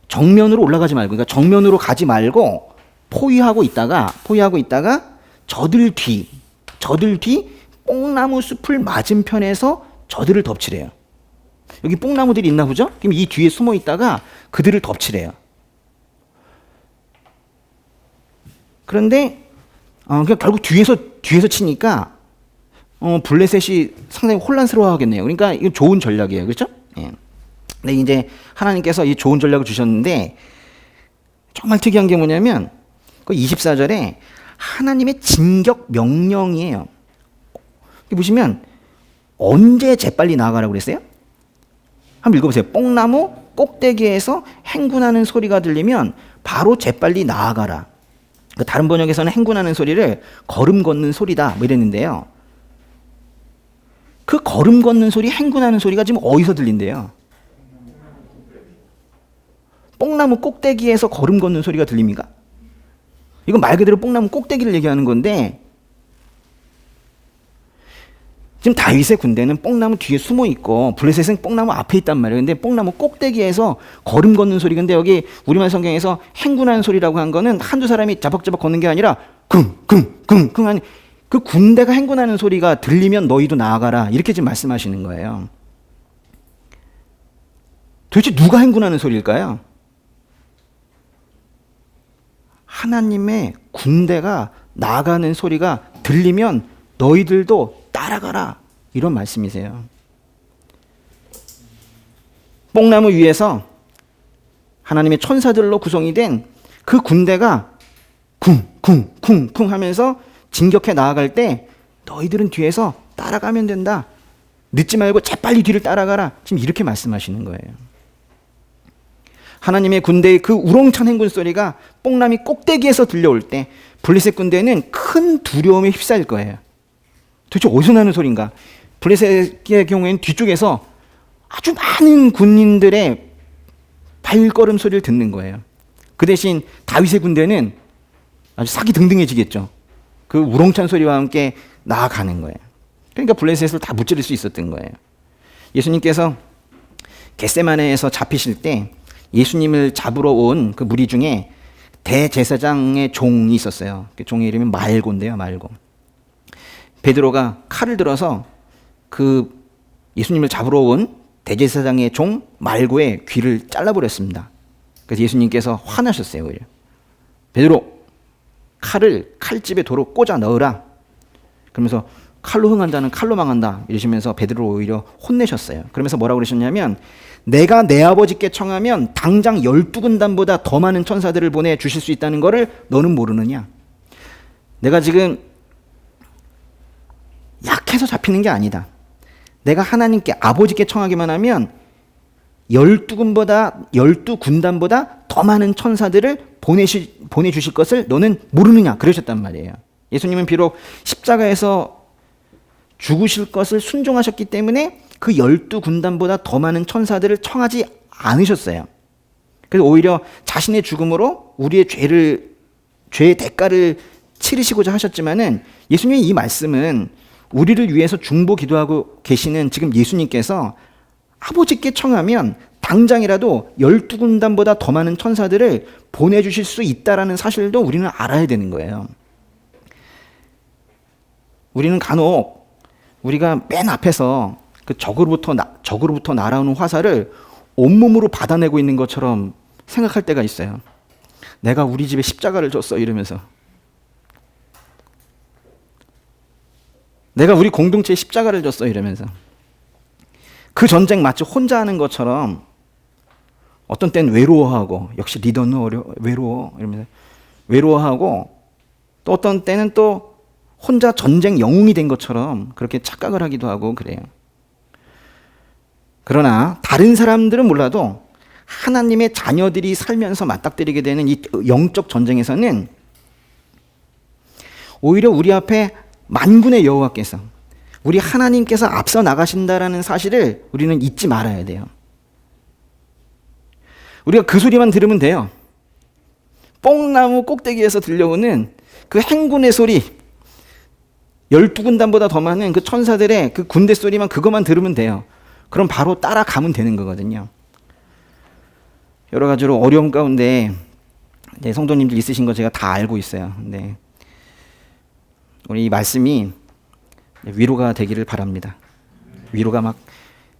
정면으로 올라가지 말고, 그러니까 정면으로 가지 말고 포위하고 있다가 저들 뒤 뽕나무 숲을 맞은편에서 저들을 덮치래요. 여기 뽕나무들이 있나 보죠? 그럼 이 뒤에 숨어 있다가 그들을 덮치래요. 그런데 그러니까 결국 뒤에서 치니까 블레셋이 상당히 혼란스러워하겠네요. 그러니까 이건 좋은 전략이에요, 그렇죠? 예. 근데 이제 하나님께서 이 좋은 전략을 주셨는데 정말 특이한 게 뭐냐면 그 24절에 하나님의 진격 명령이에요. 보시면 언제 재빨리 나아가라고 그랬어요? 한번 읽어보세요. 뽕나무 꼭대기에서 행군하는 소리가 들리면 바로 재빨리 나아가라. 다른 번역에서는 행군하는 소리를 걸음 걷는 소리다 뭐 이랬는데요. 그 걸음 걷는 소리, 행군하는 소리가 지금 어디서 들린대요? 뽕나무 꼭대기에서 걸음 걷는 소리가 들립니까? 이건 말 그대로 뽕나무 꼭대기를 얘기하는 건데, 지금 다윗의 군대는 뽕나무 뒤에 숨어 있고 블레셋은 뽕나무 앞에 있단 말이에요. 근데 뽕나무 꼭대기에서 걸음 걷는 소리, 근데 여기 우리말 성경에서 행군하는 소리라고 한 거는 한두 사람이 자벅자벅 걷는 게 아니라 쿵쿵쿵쿵 하는, 그 군대가 행군하는 소리가 들리면 너희도 나아가라, 이렇게 지금 말씀하시는 거예요. 도대체 누가 행군하는 소리일까요? 하나님의 군대가 나아가는 소리가 들리면 너희들도 따라가라, 이런 말씀이세요. 뽕나무 위에서 하나님의 천사들로 구성이 된 그 군대가 쿵쿵쿵쿵 하면서 진격해 나아갈 때 너희들은 뒤에서 따라가면 된다. 늦지 말고 재빨리 뒤를 따라가라. 지금 이렇게 말씀하시는 거예요. 하나님의 군대의 그 우렁찬 행군 소리가 뽕나무 꼭대기에서 들려올 때 블레셋 군대는 큰 두려움에 휩싸일 거예요. 도대체 어디서 나는 소리인가? 블레셋의 경우에는 뒤쪽에서 아주 많은 군인들의 발걸음 소리를 듣는 거예요. 그 대신 다윗의 군대는 아주 사기 등등해지겠죠. 그 우렁찬 소리와 함께 나아가는 거예요. 그러니까 블레셋을 다 무찌를 수 있었던 거예요. 예수님께서 겟세마네에서 잡히실 때 예수님을 잡으러 온 그 무리 중에 대제사장의 종이 있었어요. 그 종의 이름이 말고인데요, 말고. 베드로가 칼을 들어서 그 예수님을 잡으러 온 대제사장의 종 말고의 귀를 잘라버렸습니다. 그래서 예수님께서 화나셨어요. 오히려. 베드로, 칼을 칼집에 도로 꽂아 넣으라. 그러면서 칼로 흥한 자는 칼로 망한다, 이러시면서 베드로를 오히려 혼내셨어요. 그러면서 뭐라고 그러셨냐면, 내가 내 아버지께 청하면 당장 12군단보다 더 많은 천사들을 보내주실 수 있다는 것을 너는 모르느냐. 내가 지금 약해서 잡히는 게 아니다. 내가 하나님께 아버지께 청하기만 하면 12군단보다 더 많은 천사들을 보내주실 것을 너는 모르느냐, 그러셨단 말이에요. 예수님은 비록 십자가에서 죽으실 것을 순종하셨기 때문에 그 12군단보다 더 많은 천사들을 청하지 않으셨어요. 그래서 오히려 자신의 죽음으로 우리의 죄의 대가를 치르시고자 하셨지만은, 예수님의 이 말씀은 우리를 위해서 중보 기도하고 계시는 지금 예수님께서 아버지께 청하면 당장이라도 12군단보다 더 많은 천사들을 보내주실 수 있다라는 사실도 우리는 알아야 되는 거예요. 우리는 간혹 우리가 맨 앞에서 그 적으로부터 날아오는 화살을 온몸으로 받아내고 있는 것처럼 생각할 때가 있어요. 내가 우리 집에 십자가를 줬어, 이러면서. 내가 우리 공동체에 십자가를 줬어, 이러면서. 그 전쟁 마치 혼자 하는 것처럼 어떤 때는 외로워하고, 역시 리더는 외로워, 이러면서 외로워하고, 또 어떤 때는 또 혼자 전쟁 영웅이 된 것처럼 그렇게 착각을 하기도 하고 그래요. 그러나 다른 사람들은 몰라도 하나님의 자녀들이 살면서 맞닥뜨리게 되는 이 영적 전쟁에서는 오히려 우리 앞에 만군의 여호와께서, 우리 하나님께서 앞서 나가신다라는 사실을 우리는 잊지 말아야 돼요. 우리가 그 소리만 들으면 돼요. 뽕나무 꼭대기에서 들려오는 그 행군의 소리, 12군단보다 더 많은 그 천사들의 그 군대 소리만, 그것만 들으면 돼요. 그럼 바로 따라가면 되는 거거든요. 여러 가지로 어려움 가운데 성도님들 있으신 거 제가 다 알고 있어요. 근데 우리 이 말씀이 위로가 되기를 바랍니다. 위로가 막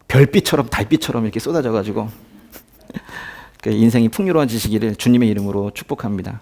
별빛처럼 달빛처럼 이렇게 쏟아져가지고 그 인생이 풍요로워지시기를 주님의 이름으로 축복합니다.